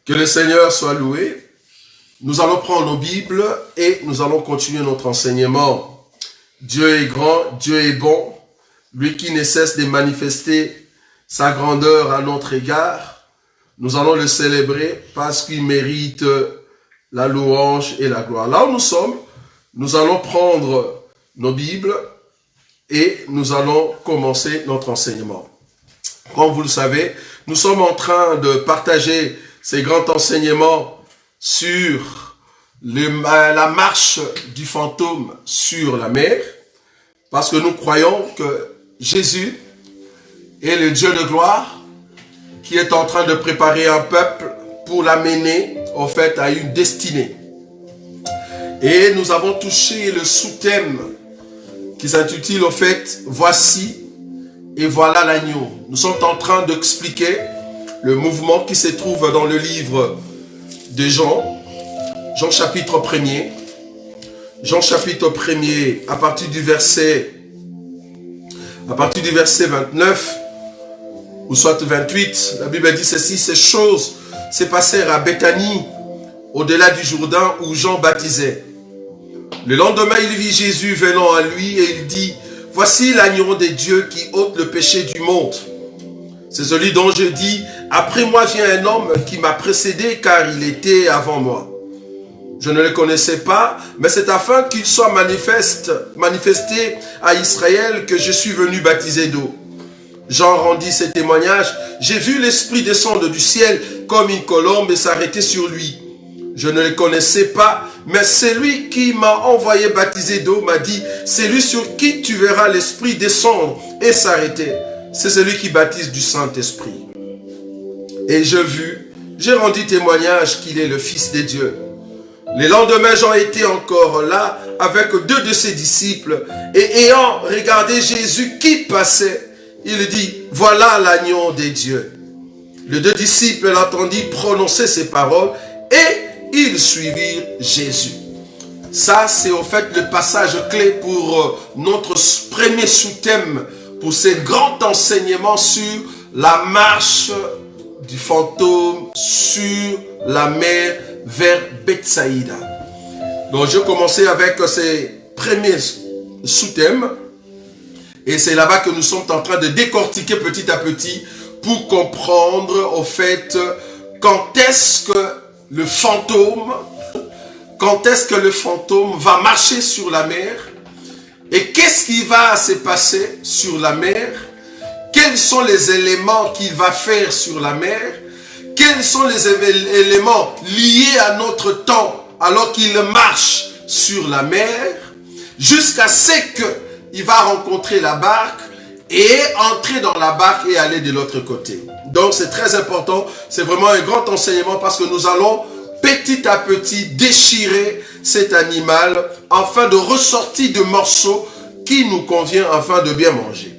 Que le Seigneur soit loué. Nous allons prendre nos Bibles et nous allons continuer notre enseignement. Dieu est grand, Dieu est bon, lui qui ne cesse de manifester sa grandeur à notre égard. Nous allons le célébrer parce qu'il mérite la louange et la gloire. Là où nous sommes, nous allons prendre nos Bibles et nous allons commencer notre enseignement. Comme vous le savez, nous sommes en train de partager ces grands enseignements sur la marche du fantôme sur la mer, parce que nous croyons que Jésus est le Dieu de gloire qui est en train de préparer un peuple pour l'amener au fait à une destinée. Et nous avons touché le sous-thème qui s'intitule au fait « Voici et voilà l'agneau ». Nous sommes en train d'expliquer le mouvement qui se trouve dans le livre de Jean, Jean chapitre 1er. Jean chapitre 1er à partir du verset 29 ou soit 28, la Bible dit ceci: ces choses se passèrent à Béthanie, au-delà du Jourdain où Jean baptisait. Le lendemain, il vit Jésus venant à lui et il dit: voici l'agneau de Dieu qui ôte le péché du monde. C'est celui dont je dis: après moi vient un homme qui m'a précédé car il était avant moi. Je ne le connaissais pas, mais c'est afin qu'il soit manifesté à Israël que je suis venu baptiser d'eau. Jean rendit ce témoignage: j'ai vu l'Esprit descendre du ciel comme une colombe et s'arrêter sur lui. Je ne le connaissais pas, mais celui qui m'a envoyé baptiser d'eau m'a dit: c'est lui sur qui tu verras l'Esprit descendre et s'arrêter. C'est celui qui baptise du Saint-Esprit. Et j'ai rendu témoignage qu'il est le Fils de Dieu. Le lendemain, Jean était encore là avec deux de ses disciples et ayant regardé Jésus qui passait, il dit: voilà l'agneau de Dieu. Les deux disciples l'entendirent prononcer ces paroles et ils suivirent Jésus. Ça, c'est au fait le passage clé pour notre premier sous-thème, pour ce grand enseignement sur la marche du fantôme sur la mer vers Bethsaïda. Donc, je commençais avec ces premiers sous-thèmes et c'est là-bas que nous sommes en train de décortiquer petit à petit pour comprendre au fait quand est-ce que le fantôme va marcher sur la mer et qu'est-ce qui va se passer sur la mer, quels sont les éléments qu'il va faire sur la mer, quels sont les éléments liés à notre temps alors qu'il marche sur la mer, jusqu'à ce qu'il va rencontrer la barque et entrer dans la barque et aller de l'autre côté. Donc c'est très important, c'est vraiment un grand enseignement parce que nous allons petit à petit déchirer cet animal afin de ressortir de morceaux qui nous convient afin de bien manger.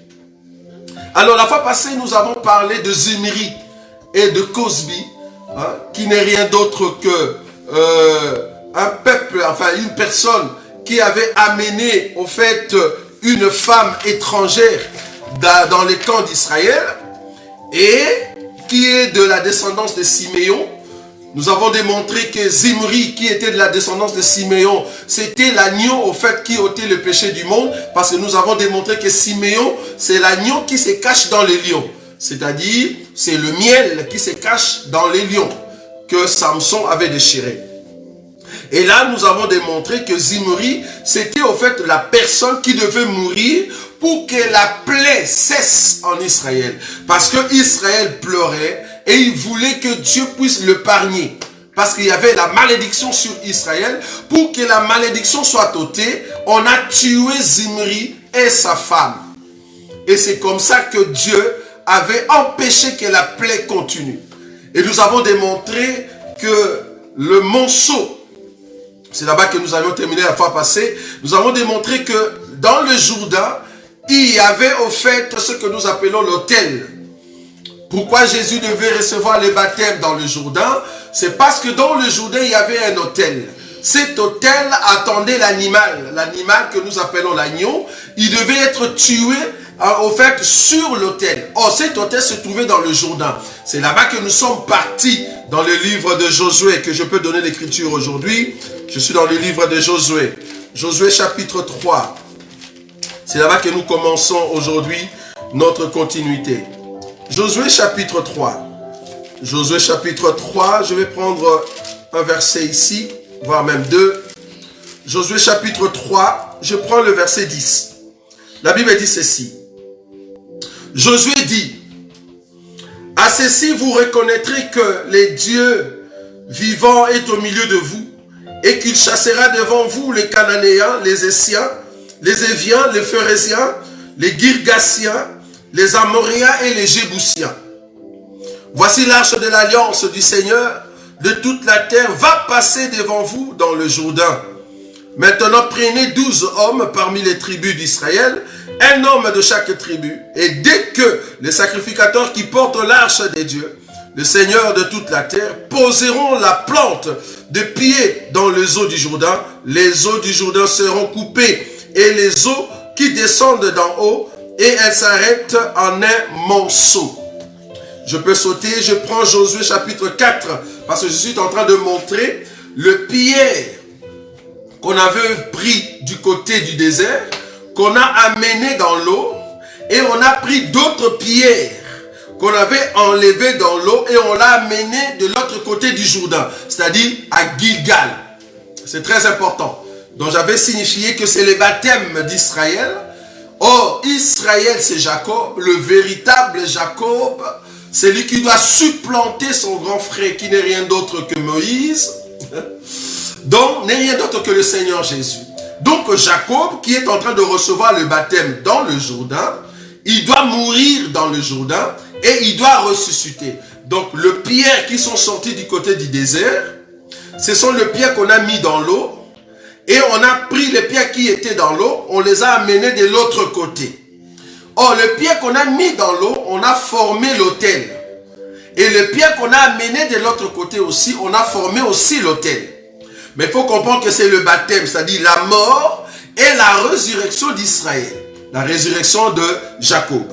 Alors la fois passée, nous avons parlé de Zimri et de Cosbi, qui n'est rien d'autre que un peuple, enfin une personne qui avait amené au fait une femme étrangère dans les camps d'Israël et qui est de la descendance de Siméon. Nous avons démontré que Zimri, qui était de la descendance de Siméon, c'était l'agneau au fait qui ôtait le péché du monde, parce que nous avons démontré que Siméon, c'est l'agneau qui se cache dans les lions. C'est-à-dire, c'est le miel qui se cache dans les lions que Samson avait déchiré. Et là, nous avons démontré que Zimri, c'était au fait la personne qui devait mourir pour que la plaie cesse en Israël. Parce que Israël pleurait et il voulait que Dieu puisse l'épargner. Parce qu'il y avait la malédiction sur Israël. Pour que la malédiction soit ôtée, on a tué Zimri et sa femme. Et c'est comme ça que Dieu avait empêché que la plaie continue. Et nous avons démontré que le monceau, c'est là-bas que nous avions terminé la fois passée, nous avons démontré que dans le Jourdain, il y avait au fait ce que nous appelons l'autel. Pourquoi Jésus devait recevoir le baptême dans le Jourdain? C'est parce que dans le Jourdain, il y avait un autel. Cet autel attendait l'animal que nous appelons l'agneau. Il devait être tué au fait sur l'autel. Or, cet autel se trouvait dans le Jourdain. C'est là-bas que nous sommes partis dans le livre de Josué que je peux donner l'écriture aujourd'hui. Je suis dans le livre de Josué. Josué chapitre 3. C'est là-bas que nous commençons aujourd'hui notre continuité. Josué chapitre 3. Josué chapitre 3, je vais prendre un verset ici, voire même deux. Josué chapitre 3, je prends le verset 10. La Bible dit ceci. Josué dit, à ceci vous reconnaîtrez que les dieux vivants est au milieu de vous et qu'il chassera devant vous les Cananéens, les Essiens, les Éviens, les Phérésiens, les Girgasiens, les Amoréens et les Jébusiens. Voici l'arche de l'alliance du Seigneur de toute la terre va passer devant vous dans le Jourdain. Maintenant prenez 12 hommes parmi les tribus d'Israël, un homme de chaque tribu, et dès que les sacrificateurs qui portent l'arche des dieux, le Seigneur de toute la terre, poseront la plante de pied dans les eaux du Jourdain, les eaux du Jourdain seront coupées, et les eaux qui descendent d'en haut, et elles s'arrêtent en un monceau. Je peux sauter, je prends Josué chapitre 4, parce que je suis en train de montrer le pierre qu'on avait pris du côté du désert, qu'on a amené dans l'eau, et on a pris d'autres pierres qu'on avait enlevées dans l'eau, et on l'a amené de l'autre côté du Jourdain, c'est-à-dire à Gilgal. C'est très important. Donc j'avais signifié que c'est le baptême d'Israël. Or, Israël c'est Jacob, le véritable Jacob, c'est lui qui doit supplanter son grand frère qui n'est rien d'autre que Moïse, donc n'est rien d'autre que le Seigneur Jésus. Donc Jacob qui est en train de recevoir le baptême dans le Jourdain, il doit mourir dans le Jourdain et il doit ressusciter. Donc les pierres qui sont sorties du côté du désert, ce sont les pierres qu'on a mis dans l'eau, et on a pris les pierres qui étaient dans l'eau, on les a amenées de l'autre côté. Or, les pierres qu'on a mis dans l'eau, on a formé l'autel. Et les pierres qu'on a amenées de l'autre côté aussi, on a formé aussi l'autel. Mais il faut comprendre que c'est le baptême, c'est-à-dire la mort et la résurrection d'Israël. La résurrection de Jacob.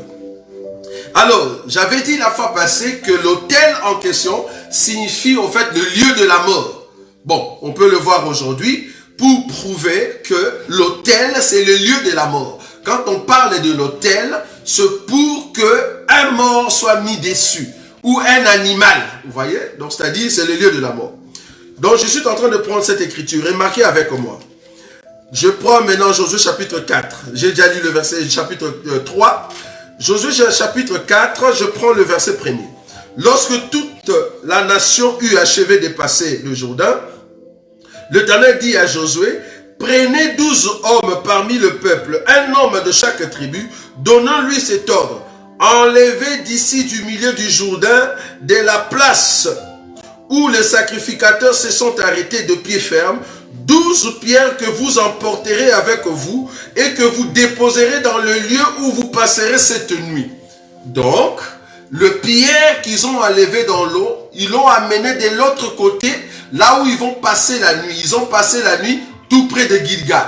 Alors, j'avais dit la fois passée que l'autel en question signifie en fait le lieu de la mort. Bon, on peut le voir aujourd'hui pour prouver que l'autel c'est le lieu de la mort. Quand on parle de l'autel, c'est pour qu'un mort soit mis dessus, ou un animal, vous voyez? Donc, c'est-à-dire, c'est le lieu de la mort. Donc, je suis en train de prendre cette écriture, remarquez avec moi. Je prends maintenant Josué chapitre 4, j'ai déjà lu le verset chapitre 3. Josué chapitre 4, je prends le verset 1er. Lorsque toute la nation eut achevé de passer le Jourdain, l'Éternel dit à Josué, prenez 12 hommes parmi le peuple, un homme de chaque tribu, donnant-lui cet ordre. Enlevez d'ici du milieu du Jourdain, de la place où les sacrificateurs se sont arrêtés de pied ferme, 12 pierres que vous emporterez avec vous et que vous déposerez dans le lieu où vous passerez cette nuit. Donc, le pierre qu'ils ont enlevé dans l'eau, ils l'ont amené de l'autre côté, là où ils vont passer la nuit. Ils ont passé la nuit tout près de Gilgal.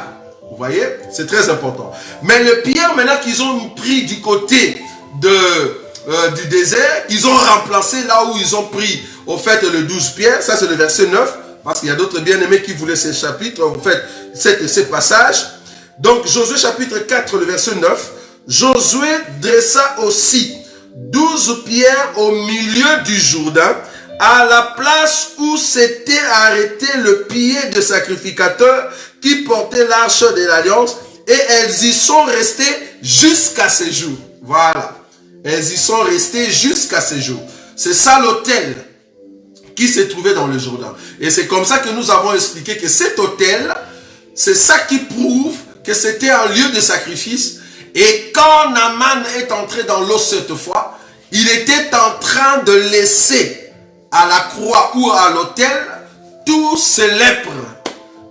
Vous voyez? C'est très important. Mais le pierre maintenant qu'ils ont pris du côté du désert, ils ont remplacé là où ils ont pris au fait le 12 pierres. Ça c'est le verset 9. Parce qu'il y a d'autres bien-aimés qui voulaient ces chapitres, en fait, ces passages. Donc, Josué chapitre 4, le verset 9. Josué dressa aussi 12 pierres au milieu du Jourdain, à la place où s'était arrêté le pied de sacrificateur qui portait l'arche de l'alliance, et elles y sont restées jusqu'à ce jour. Voilà. Elles y sont restées jusqu'à ce jour. C'est ça l'autel qui se trouvait dans le Jourdain. Et c'est comme ça que nous avons expliqué que cet autel, c'est ça qui prouve que c'était un lieu de sacrifice. Et quand Naaman est entré dans l'eau cette fois, il était en train de laisser à la croix ou à l'autel tous ces lèpres.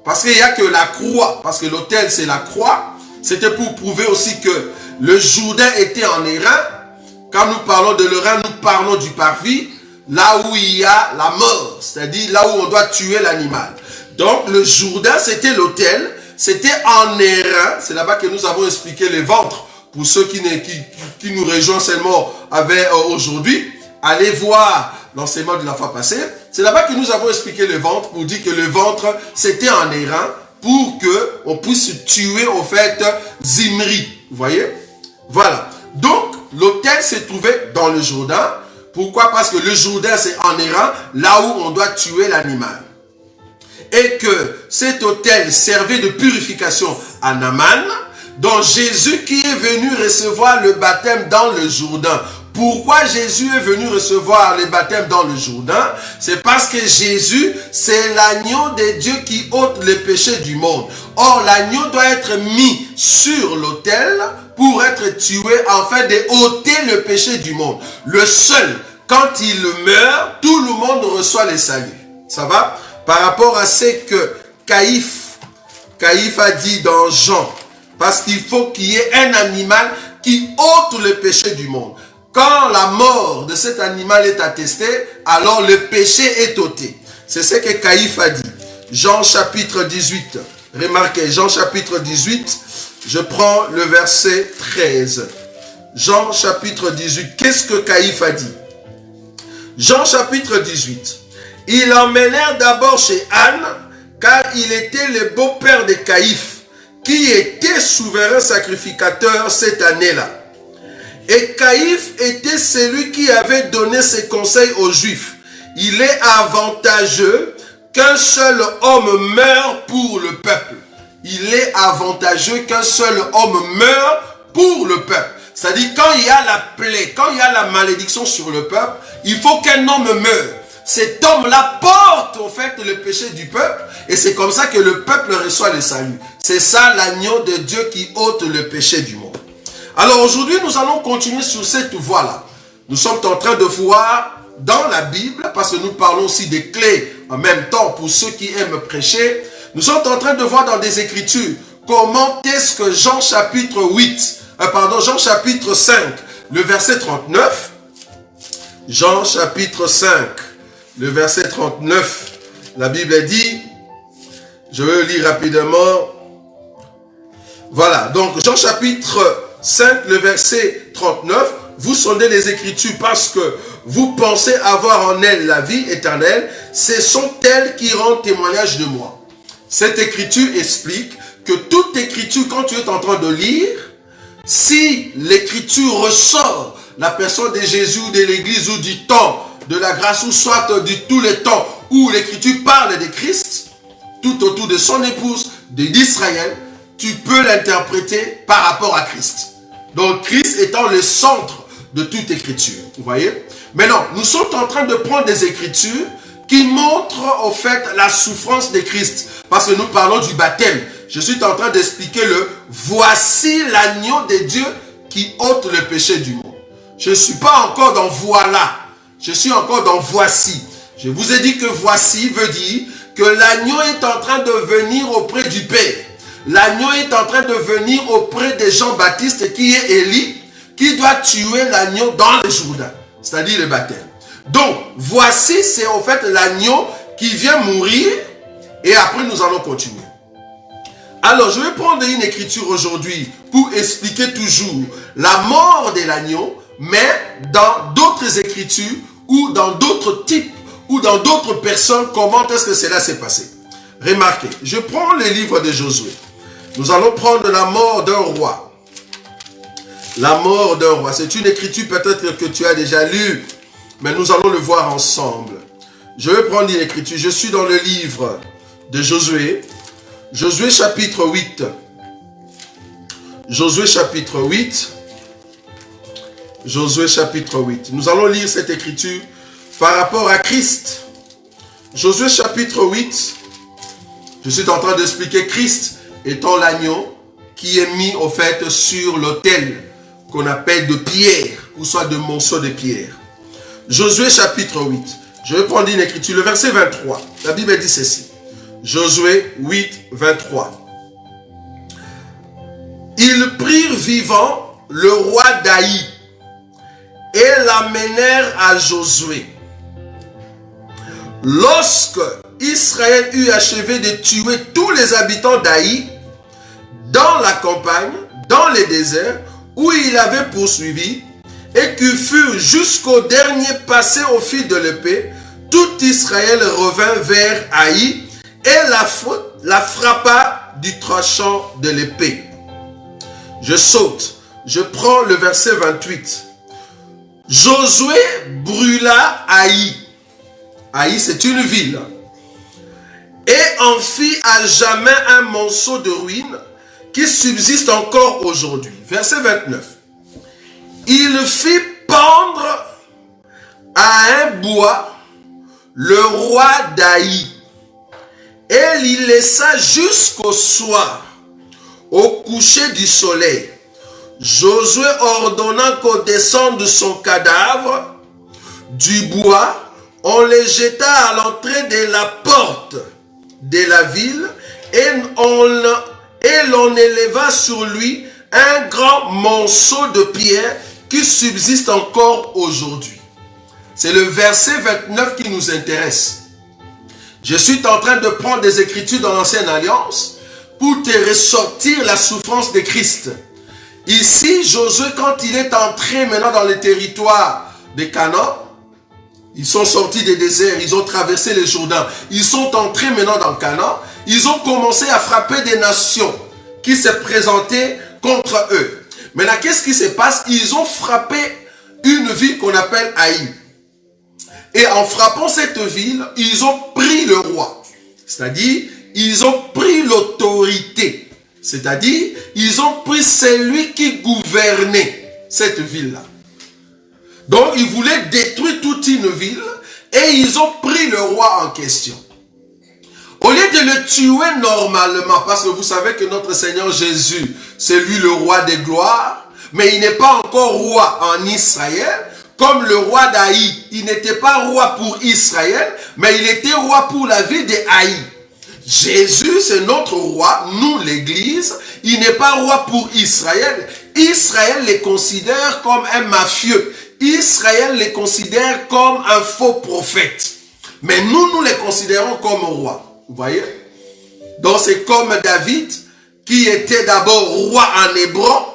Parce qu'il n'y a que la croix, parce que l'autel c'est la croix. C'était pour prouver aussi que le Jourdain était en Airain. Quand nous parlons de l'Airain, nous parlons du parvis. Là où il y a la mort, c'est-à-dire là où on doit tuer l'animal. Donc le Jourdain, c'était l'autel, c'était en Airain, c'est là-bas que nous avons expliqué les ventres. Pour ceux qui nous rejoignent seulement aujourd'hui, allez voir l'enseignement de la fois passée, c'est là-bas que nous avons expliqué le ventre, pour dire que le ventre, c'était un airain, pour qu'on puisse tuer, au fait, Zimri. Vous voyez? Voilà. Donc, l'autel se trouvait dans le Jourdain. Pourquoi? Parce que le Jourdain, c'est en airain, là où on doit tuer l'animal. Et que cet autel servait de purification à Naaman, dont Jésus qui est venu recevoir le baptême dans le Jourdain. Pourquoi Jésus est venu recevoir le baptême dans le Jourdain? C'est parce que Jésus, c'est l'agneau de Dieu qui ôte le péché du monde. Or, l'agneau doit être mis sur l'autel pour être tué afin de ôter le péché du monde. Le seul, quand il meurt, tout le monde reçoit le salut. Ça va? Par rapport à ce que Caïphe a dit dans Jean, parce qu'il faut qu'il y ait un animal qui ôte le péché du monde. Quand la mort de cet animal est attestée, alors le péché est ôté. C'est ce que Caïphe a dit. Jean chapitre 18. Remarquez, Jean chapitre 18, je prends le verset 13. Jean chapitre 18, qu'est-ce que Caïphe a dit? Jean chapitre 18. Ils l'emmenèrent d'abord chez Anne, car il était le beau-père de Caïphe, qui était souverain sacrificateur cette année-là. Et Caïphe était celui qui avait donné ses conseils aux Juifs. Il est avantageux qu'un seul homme meure pour le peuple. Il est avantageux qu'un seul homme meure pour le peuple. C'est-à-dire, quand il y a la plaie, quand il y a la malédiction sur le peuple, il faut qu'un homme meure. Cet homme-là porte en fait le péché du peuple et c'est comme ça que le peuple reçoit le salut. C'est ça l'agneau de Dieu qui ôte le péché du monde. Alors aujourd'hui, nous allons continuer sur cette voie-là. Nous sommes en train de voir dans la Bible, parce que nous parlons aussi des clés en même temps pour ceux qui aiment prêcher. Nous sommes en train de voir dans des Écritures comment est-ce que Jean chapitre 5, le verset 39, Jean chapitre 5, le verset 39, la Bible dit, je vais le lire rapidement. Voilà, donc Jean chapitre 5, le verset 39, vous sondez les Écritures parce que vous pensez avoir en elles la vie éternelle, ce sont elles qui rendent témoignage de moi. Cette Écriture explique que toute Écriture, quand tu es en train de lire, si l'Écriture ressort la personne de Jésus, de l'Église ou du temps de la grâce, ou soit de tous les temps où l'Écriture parle de Christ, tout autour de son épouse, d'Israël, tu peux l'interpréter par rapport à Christ. Donc Christ étant le centre de toute Écriture. Vous voyez? Maintenant, nous sommes en train de prendre des Écritures qui montrent au fait la souffrance de Christ. Parce que nous parlons du baptême. Je suis en train d'expliquer le « Voici l'agneau de Dieu qui ôte le péché du monde ». Je ne suis pas encore dans « Voilà ». Je suis encore dans « Voici ». Je vous ai dit que « Voici » veut dire que l'agneau est en train de venir auprès du Père. L'agneau est en train de venir auprès de Jean-Baptiste qui est Élie, qui doit tuer l'agneau dans le Jourdain, c'est-à-dire le baptême. Donc, voici, c'est en fait l'agneau qui vient mourir et après nous allons continuer. Alors, je vais prendre une écriture aujourd'hui pour expliquer toujours la mort de l'agneau, mais dans d'autres écritures ou dans d'autres types ou dans d'autres personnes, comment est-ce que cela s'est passé. Remarquez, je prends le livre de Josué. Nous allons prendre la mort d'un roi. La mort d'un roi. C'est une écriture peut-être que tu as déjà lue, mais nous allons le voir ensemble. Je vais prendre une écriture. Je suis dans le livre de Josué. Josué chapitre 8. Josué chapitre 8. Josué chapitre 8. Nous allons lire cette écriture par rapport à Christ. Josué chapitre 8. Je suis en train d'expliquer Christ étant l'agneau qui est mis au fait sur l'autel qu'on appelle de pierre ou soit de monceau de pierre. Josué chapitre 8. Je vais prendre une écriture, le verset 23. La Bible dit ceci. Josué 8, 23. Ils prirent vivant le roi d'Aï et l'amenèrent à Josué. Lorsque Israël eut achevé de tuer tous les habitants d'Aï, dans la campagne, dans les déserts, où il avait poursuivi, et qui furent jusqu'au dernier passés au fil de l'épée, tout Israël revint vers Haï et la frappa du tranchant de l'épée. Je saute, je prends le verset 28. Josué brûla Haï. Haï, c'est une ville. Et en fit à jamais un monceau de ruines qui subsiste encore aujourd'hui. Verset 29. Il fit pendre à un bois le roi d'Haï et l'y laissa jusqu'au soir, au coucher du soleil. Josué ordonna qu'on descende son cadavre du bois, on le jeta à l'entrée de la porte de la ville et l'on éleva sur lui un grand monceau de pierre qui subsiste encore aujourd'hui. C'est le verset 29 qui nous intéresse. Je suis en train de prendre des écritures dans l'Ancienne Alliance pour te ressortir la souffrance de Christ. Ici, Josué, quand il est entré maintenant dans le territoire de Canaan, ils sont sortis des déserts, ils ont traversé le Jourdain, ils sont entrés maintenant dans Canaan, ils ont commencé à frapper des nations qui se présentaient contre eux. Maintenant, qu'est-ce qui se passe? Ils ont frappé une ville qu'on appelle Haï. Et en frappant cette ville, ils ont pris le roi. C'est-à-dire, ils ont pris l'autorité. C'est-à-dire, ils ont pris celui qui gouvernait cette ville-là. Donc, ils voulaient détruire toute une ville et ils ont pris le roi en question. Au lieu de le tuer normalement, parce que vous savez que notre Seigneur Jésus, c'est lui le roi des gloires, mais il n'est pas encore roi en Israël, comme le roi d'Haï. Il n'était pas roi pour Israël, mais il était roi pour la ville de Haï. Jésus, c'est notre roi, nous l'église, il n'est pas roi pour Israël. Israël les considère comme un mafieux. Israël les considère comme un faux prophète. Mais nous les considérons comme roi. Vous voyez? Donc c'est comme David, qui était d'abord roi en Hébron,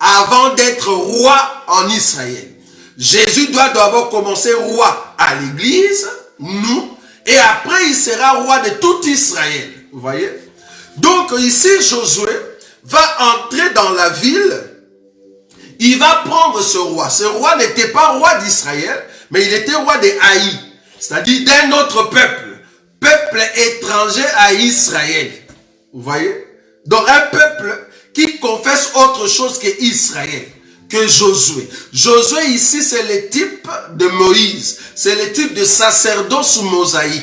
avant d'être roi en Israël. Jésus doit d'abord commencer roi à l'église, nous, et après il sera roi de tout Israël. Vous voyez? Donc ici Josué va entrer dans la ville. Il va prendre ce roi. Ce roi n'était pas roi d'Israël, mais il était roi de Haï, c'est-à-dire d'un autre peuple. Peuple étranger à Israël. Vous voyez? Donc un peuple qui confesse autre chose que Israël, que Josué. Josué ici, c'est le type de Moïse. C'est le type de sacerdoce mosaïque.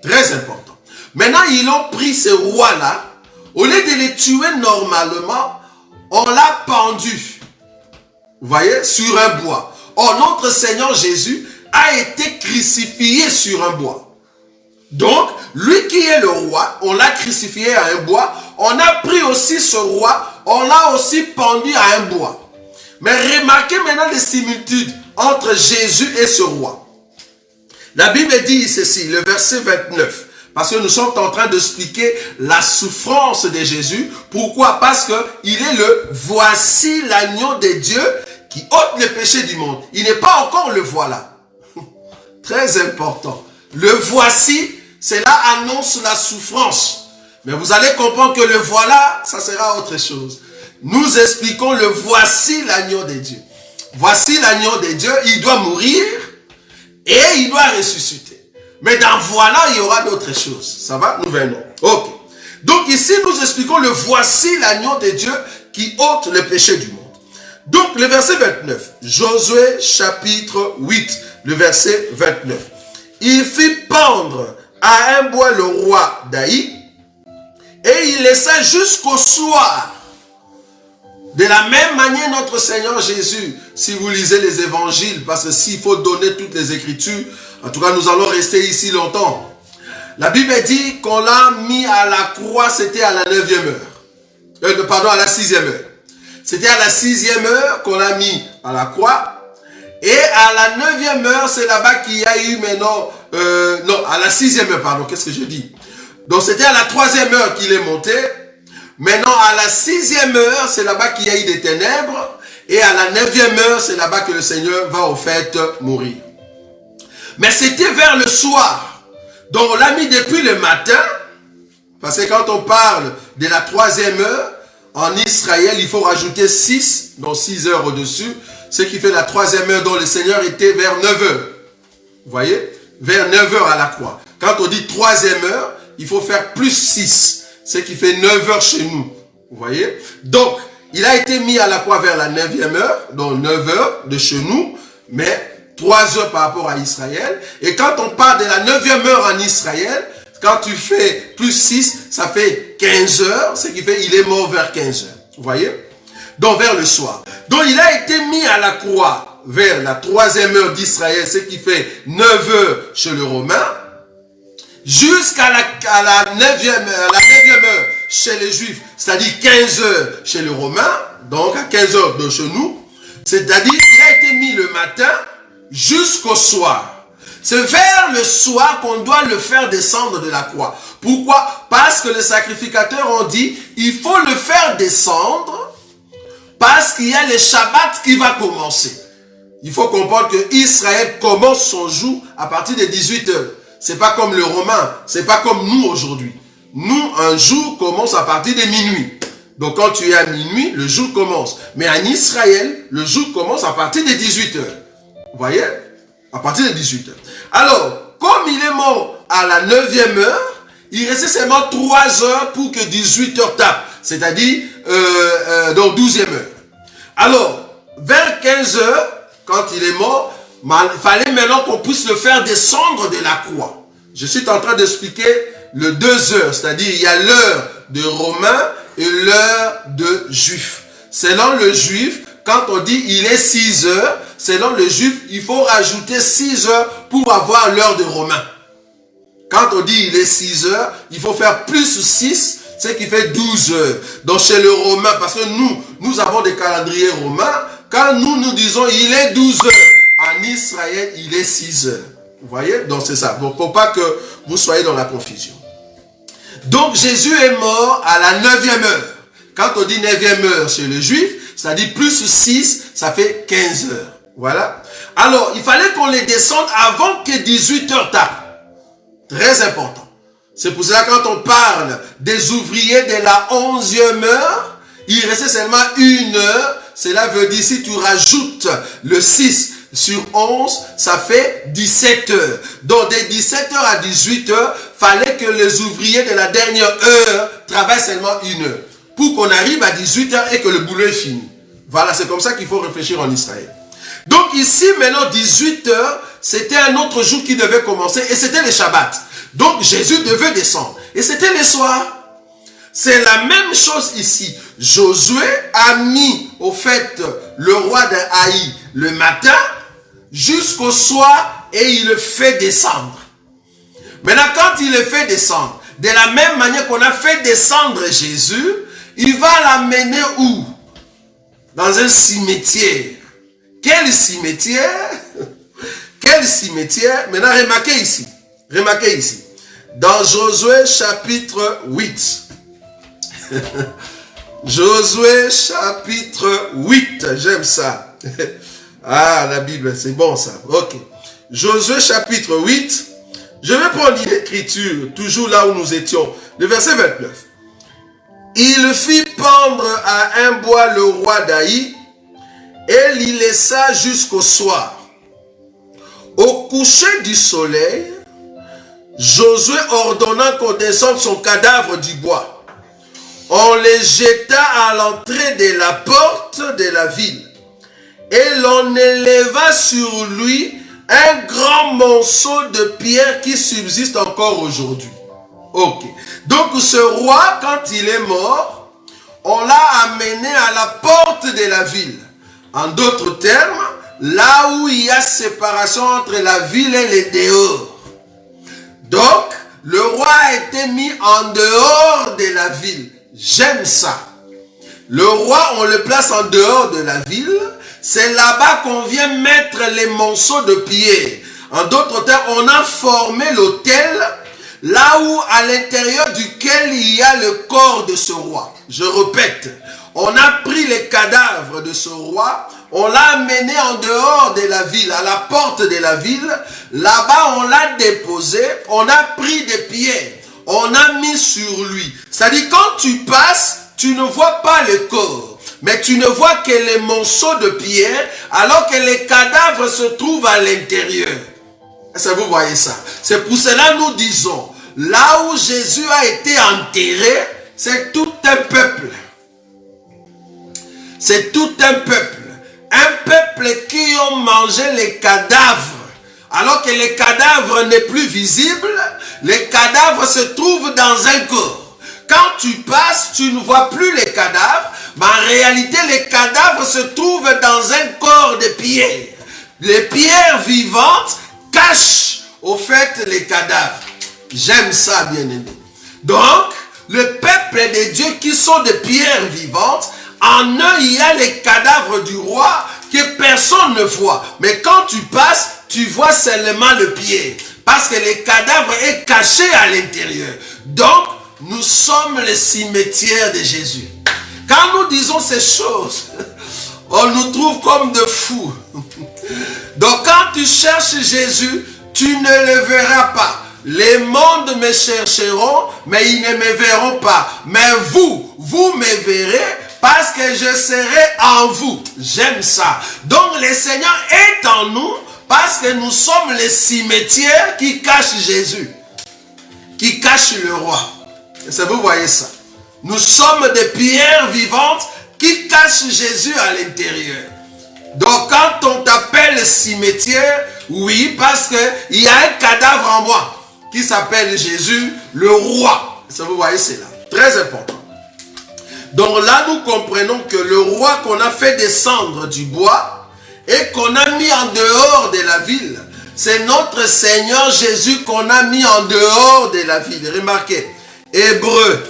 Très important. Maintenant, ils ont pris ce roi-là. Au lieu de les tuer normalement, on l'a pendu. Vous voyez? Sur un bois. Or, notre Seigneur Jésus a été crucifié sur un bois. Donc, lui qui est le roi, on l'a crucifié à un bois. On a pris aussi ce roi, on l'a aussi pendu à un bois. Mais remarquez maintenant les similitudes entre Jésus et ce roi. La Bible dit ceci, le verset 29. Parce que nous sommes en train d'expliquer la souffrance de Jésus. Pourquoi? Parce qu'il est le « voici l'agneau de Dieu qui ôte le péché du monde ». Il n'est pas encore le voilà. Très important. Le voici, cela annonce la souffrance. Mais vous allez comprendre que le voilà, ça sera autre chose. Nous expliquons le voici l'agneau de Dieu. Voici l'agneau de Dieu, il doit mourir et il doit ressusciter. Mais dans voilà, il y aura d'autres choses. Ça va? Nous venons. Ok. Donc ici, nous expliquons le voici l'agneau de Dieu qui ôte le péché du monde. Donc le verset 29. Josué chapitre 8, le verset 29. Il fit pendre à un bois le roi d'Haï et il laissa jusqu'au soir. De la même manière, notre Seigneur Jésus, si vous lisez les évangiles, parce que s'il faut donner toutes les écritures, en tout cas nous allons rester ici longtemps. La Bible dit qu'on l'a mis à la croix, c'était à la 9e heure. Pardon, à la 6e heure. C'était à la 6e heure qu'on l'a mis à la croix. Et à la 9e heure, c'est là-bas qu'il y a eu maintenant... non, à la 6e heure, pardon, qu'est-ce que je dis? Donc c'était à la 3e heure qu'il est monté. Maintenant, à la 6e heure, c'est là-bas qu'il y a eu des ténèbres. Et à la 9e heure, c'est là-bas que le Seigneur va au fait mourir. Mais c'était vers le soir. Donc on l'a mis depuis le matin. Parce que quand on parle de la 3e heure, en Israël, il faut rajouter 6, donc 6 heures au-dessus. Ce qui fait la 3e heure dont le Seigneur était vers 9 heures. Vous voyez? Vers 9 heures à la croix. Quand on dit 3e heure, il faut faire plus 6. Ce qui fait 9 heures chez nous. Vous voyez? Donc, il a été mis à la croix vers la 9e heure, donc 9 heures de chez nous, mais 3 heures par rapport à Israël. Et quand on parle de la 9e heure en Israël, quand tu fais plus 6, ça fait 15 heures, ce qui fait qu'il est mort vers 15 heures. Vous voyez? Donc vers le soir. Donc il a été mis à la croix vers la 3e heure d'Israël, ce qui fait 9 heures chez le Romain, jusqu'à la 9e heure chez les Juifs, c'est-à-dire 15 heures chez les Romains, donc à 15 heures de chez nous, c'est-à-dire qu'il a été mis le matin jusqu'au soir. C'est vers le soir qu'on doit le faire descendre de la croix. Pourquoi? Parce que les sacrificateurs ont dit, il faut le faire descendre parce qu'il y a le Shabbat qui va commencer. Il faut comprendre que Israël commence son jour à partir de 18 heures. C'est pas comme le Romain, c'est pas comme nous aujourd'hui. Nous, un jour commence à partir de minuit. Donc quand tu es à minuit, le jour commence. Mais en Israël, le jour commence à partir de 18 heures. Vous voyez? À partir de 18 heures. Alors, comme il est mort à la 9e heure, il restait seulement 3 heures pour que 18 heures tape. C'est-à-dire, donc 12e heure. Alors, vers 15 heures, quand il est mort, il fallait maintenant qu'on puisse le faire descendre de la croix. Je suis en train d'expliquer le 2 heures, c'est-à-dire il y a l'heure de Romains et l'heure de Juifs. Selon le Juif, quand on dit il est 6 heures, selon le Juif, il faut rajouter 6 heures pour avoir l'heure de Romains. Quand on dit il est 6 heures, il faut faire plus 6, ce qui fait 12 heures. Donc chez le Romain, parce que nous avons des calendriers romains, quand nous disons il est 12 heures, en Israël, il est 6 heures. Vous voyez? Donc c'est ça. Donc pour pas que vous soyez dans la confusion. Donc Jésus est mort à la 9e heure. Quand on dit 9e heure chez le Juif, c'est-à-dire plus 6, ça fait 15 heures. Voilà. Alors, il fallait qu'on les descende avant que 18 heures tape. Très important. C'est pour cela quand on parle des ouvriers de la 11e heure, il restait seulement 1 heure. Cela veut dire si tu rajoutes le 6 sur 11, ça fait 17 heures. Donc, de 17 heures à 18 heures, fallait que les ouvriers de la dernière heure travaillent seulement 1 heure. Pour qu'on arrive à 18 heures et que le boulot est fini. Voilà, c'est comme ça qu'il faut réfléchir en Israël. Donc ici, maintenant, 18 heures, c'était un autre jour qui devait commencer et c'était le Shabbat. Donc Jésus devait descendre. Et c'était le soir. C'est la même chose ici. Josué a mis, au fait, le roi de Haï le matin jusqu'au soir et il le fait descendre. Maintenant, quand il le fait descendre, de la même manière qu'on a fait descendre Jésus, il va l'amener où? Dans un cimetière. Quel cimetière? Quel cimetière? Maintenant, remarquez ici. Remarquez ici. Dans Josué chapitre 8. Josué chapitre 8. J'aime ça. Ah, la Bible, c'est bon ça. Ok. Josué chapitre 8. Je vais prendre l'écriture, toujours là où nous étions. Le verset 29. Il fit pendre à un bois le roi d'Haï et l'y laissa jusqu'au soir. Au coucher du soleil, Josué ordonna qu'on descende son cadavre du bois. On les jeta à l'entrée de la porte de la ville et l'on éleva sur lui un grand monceau de pierre qui subsiste encore aujourd'hui. Ok. Donc ce roi, quand il est mort, on l'a amené à la porte de la ville. En d'autres termes, là où il y a séparation entre la ville et les dehors. Donc, le roi a été mis en dehors de la ville. J'aime ça. Le roi, on le place en dehors de la ville. C'est là-bas qu'on vient mettre les monceaux de pierre. En d'autres termes, on a formé l'autel là où à l'intérieur duquel il y a le corps de ce roi. Je répète, on a pris les cadavres de ce roi, on l'a amené en dehors de la ville, à la porte de la ville. Là-bas, on l'a déposé, on a pris des pierres, on a mis sur lui. C'est-à-dire, quand tu passes, tu ne vois pas le corps, mais tu ne vois que les monceaux de pierre, alors que les cadavres se trouvent à l'intérieur. Est-ce que vous voyez ça? C'est pour cela que nous disons, là où Jésus a été enterré, c'est tout un peuple. C'est tout un peuple. Un peuple qui ont mangé les cadavres. Alors que les cadavres n'est plus visible, les cadavres se trouvent dans un corps. Quand tu passes, tu ne vois plus les cadavres, mais en réalité, les cadavres se trouvent dans un corps de pierre. Les pierres vivantes cachent au fait les cadavres. J'aime ça, bien-aimé. Donc, le peuple de Dieu qui sont des pierres vivantes, en eux, il y a les cadavres du roi que personne ne voit. Mais quand tu passes, tu vois seulement le pied. Parce que les cadavres est caché à l'intérieur. Donc, nous sommes le cimetière de Jésus. Quand nous disons ces choses, on nous trouve comme de fous. Donc, quand tu cherches Jésus, tu ne le verras pas. Les mondes me chercheront, mais ils ne me verront pas. Mais vous me verrez parce que je serai en vous. J'aime ça. Donc, le Seigneur est en nous parce que nous sommes les cimetières qui cachent Jésus, qui cachent le roi. Est-ce que vous voyez ça? Nous sommes des pierres vivantes qui cachent Jésus à l'intérieur. Donc, quand on t'appelle cimetière, oui, parce qu'il y a un cadavre en moi qui s'appelle Jésus, le roi. Ça, vous voyez, c'est là. Très important. Donc là, nous comprenons que le roi qu'on a fait descendre du bois et qu'on a mis en dehors de la ville, c'est notre Seigneur Jésus qu'on a mis en dehors de la ville. Remarquez, Hébreux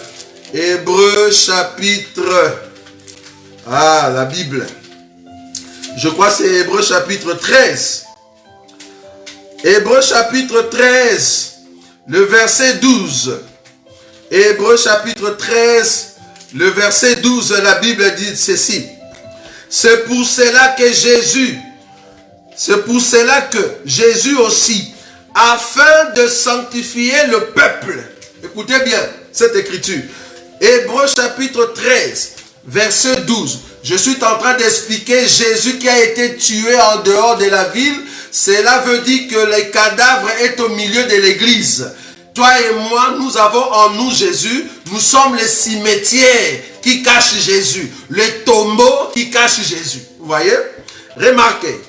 chapitre... Ah, la Bible. Je crois que c'est Hébreux chapitre 13. Hébreux chapitre 13, le verset 12. Hébreux chapitre 13, le verset 12, la Bible dit ceci. C'est pour cela que Jésus aussi, afin de sanctifier le peuple. Écoutez bien cette écriture. Hébreux chapitre 13, verset 12. Je suis en train d'expliquer Jésus qui a été tué en dehors de la ville. Cela veut dire que les cadavres est au milieu de l'église. Toi et moi, nous avons en nous Jésus. Nous sommes les cimetières qui cachent Jésus. Les tombeaux qui cachent Jésus. Vous voyez? Remarquez.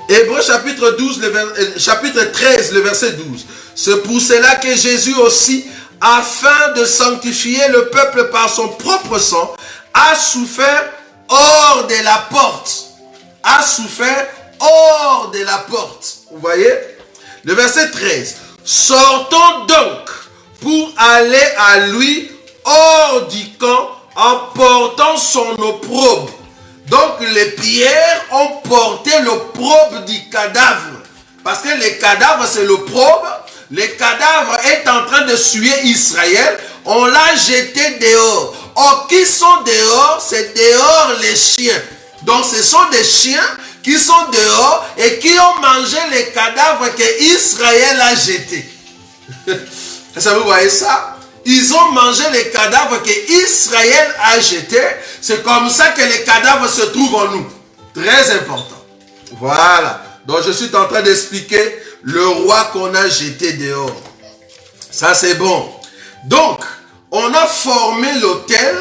Hébreux chapitre 13, le verset 12. C'est pour cela que Jésus aussi, afin de sanctifier le peuple par son propre sang, a souffert hors de la porte. A souffert hors de la porte. Vous voyez? Le verset 13. Sortons donc pour aller à lui hors du camp en portant son opprobre. Donc les pierres ont porté l'opprobre du cadavre. Parce que les cadavres c'est l'opprobre. Les cadavres est en train de suer Israël. On l'a jeté dehors. Or, qui sont dehors? C'est dehors les chiens. Donc ce sont des chiens qui sont dehors et qui ont mangé les cadavres que Israël a jetés. Est-ce que vous voyez ça? Ils ont mangé les cadavres que Israël a jetés. C'est comme ça que les cadavres se trouvent en nous. Très important. Voilà. Donc je suis en train d'expliquer le roi qu'on a jeté dehors. Ça c'est bon. Donc, on a formé l'autel.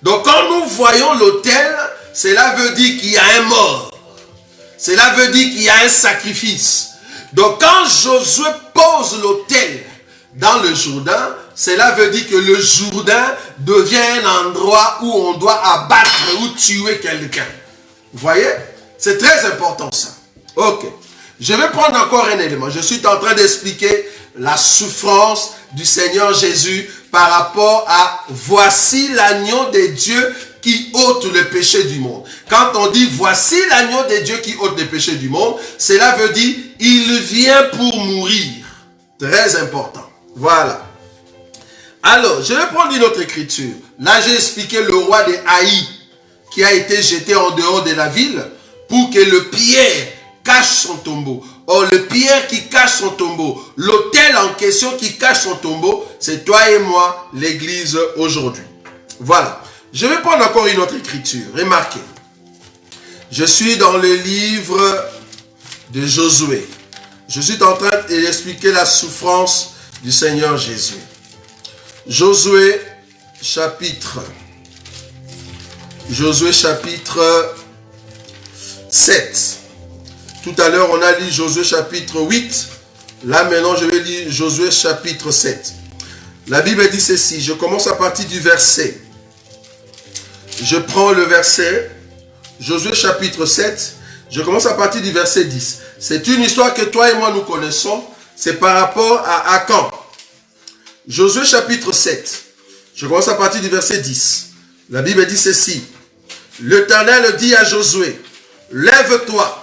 Donc quand nous voyons l'autel, cela veut dire qu'il y a un mort. Cela veut dire qu'il y a un sacrifice. Donc quand Josué pose l'autel dans le Jourdain, cela veut dire que le Jourdain devient un endroit où on doit abattre ou tuer quelqu'un. Vous voyez? C'est très important ça. Ok. Je vais prendre encore un élément. Je suis en train d'expliquer la souffrance du Seigneur Jésus par rapport à voici l'agneau de Dieu qui ôte le péché du monde. Quand on dit voici l'agneau de Dieu qui ôte le péché du monde, cela veut dire il vient pour mourir. Très important. Voilà. Alors, je vais prendre une autre écriture. Là, j'ai expliqué le roi de Haï qui a été jeté en dehors de la ville pour que le pierre cache son tombeau. Or, le pierre qui cache son tombeau, l'autel en question qui cache son tombeau, c'est toi et moi, l'église aujourd'hui. Voilà. Je vais prendre encore une autre écriture. Remarquez. Je suis dans le livre de Josué. Je suis en train d'expliquer la souffrance du Seigneur Jésus. Josué chapitre 7. Tout à l'heure, on a lu Josué chapitre 8. Là, maintenant, je vais lire Josué chapitre 7. La Bible dit ceci. Je commence à partir du verset. Je prends le verset. Josué chapitre 7. Je commence à partir du verset 10. C'est une histoire que toi et moi nous connaissons. C'est par rapport à Akan. Josué chapitre 7. Je commence à partir du verset 10. La Bible dit ceci. L'Éternel dit à Josué, lève-toi.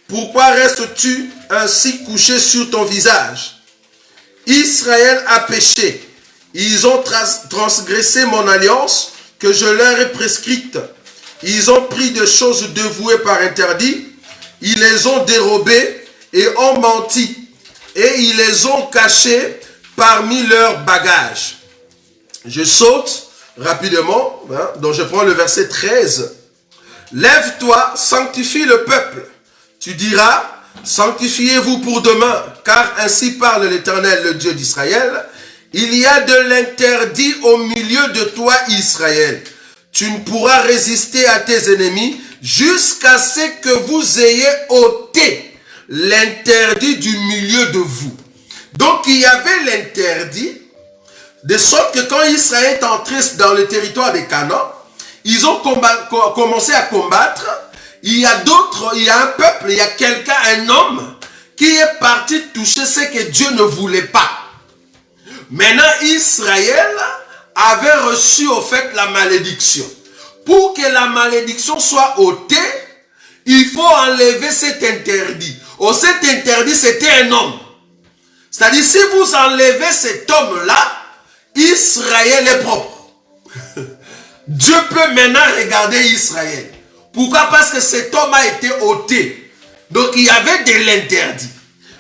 Pourquoi restes-tu ainsi couché sur ton visage? Israël a péché. Ils ont transgressé mon alliance que je leur ai prescrite. Ils ont pris des choses dévouées par interdit. Ils les ont dérobées et ont menti. Et ils les ont cachées parmi leurs bagages. Je saute rapidement. Donc je prends le verset 13. Lève-toi, sanctifie le peuple. Tu diras, sanctifiez-vous pour demain, car ainsi parle l'Éternel, le Dieu d'Israël. Il y a de l'interdit au milieu de toi, Israël. Tu ne pourras résister à tes ennemis jusqu'à ce que vous ayez ôté l'interdit du milieu de vous. Donc il y avait l'interdit, de sorte que quand Israël est entré dans le territoire des Canaan, ils ont commencé à combattre. Il y a d'autres, il y a un peuple, il y a quelqu'un, un homme, qui est parti toucher ce que Dieu ne voulait pas. Maintenant, Israël avait reçu au fait la malédiction. Pour que la malédiction soit ôtée, il faut enlever cet interdit. Oh, cet interdit, c'était un homme. C'est-à-dire, si vous enlevez cet homme-là, Israël est propre. Dieu peut maintenant regarder Israël. Pourquoi? Parce que cet homme a été ôté. Donc il y avait de l'interdit.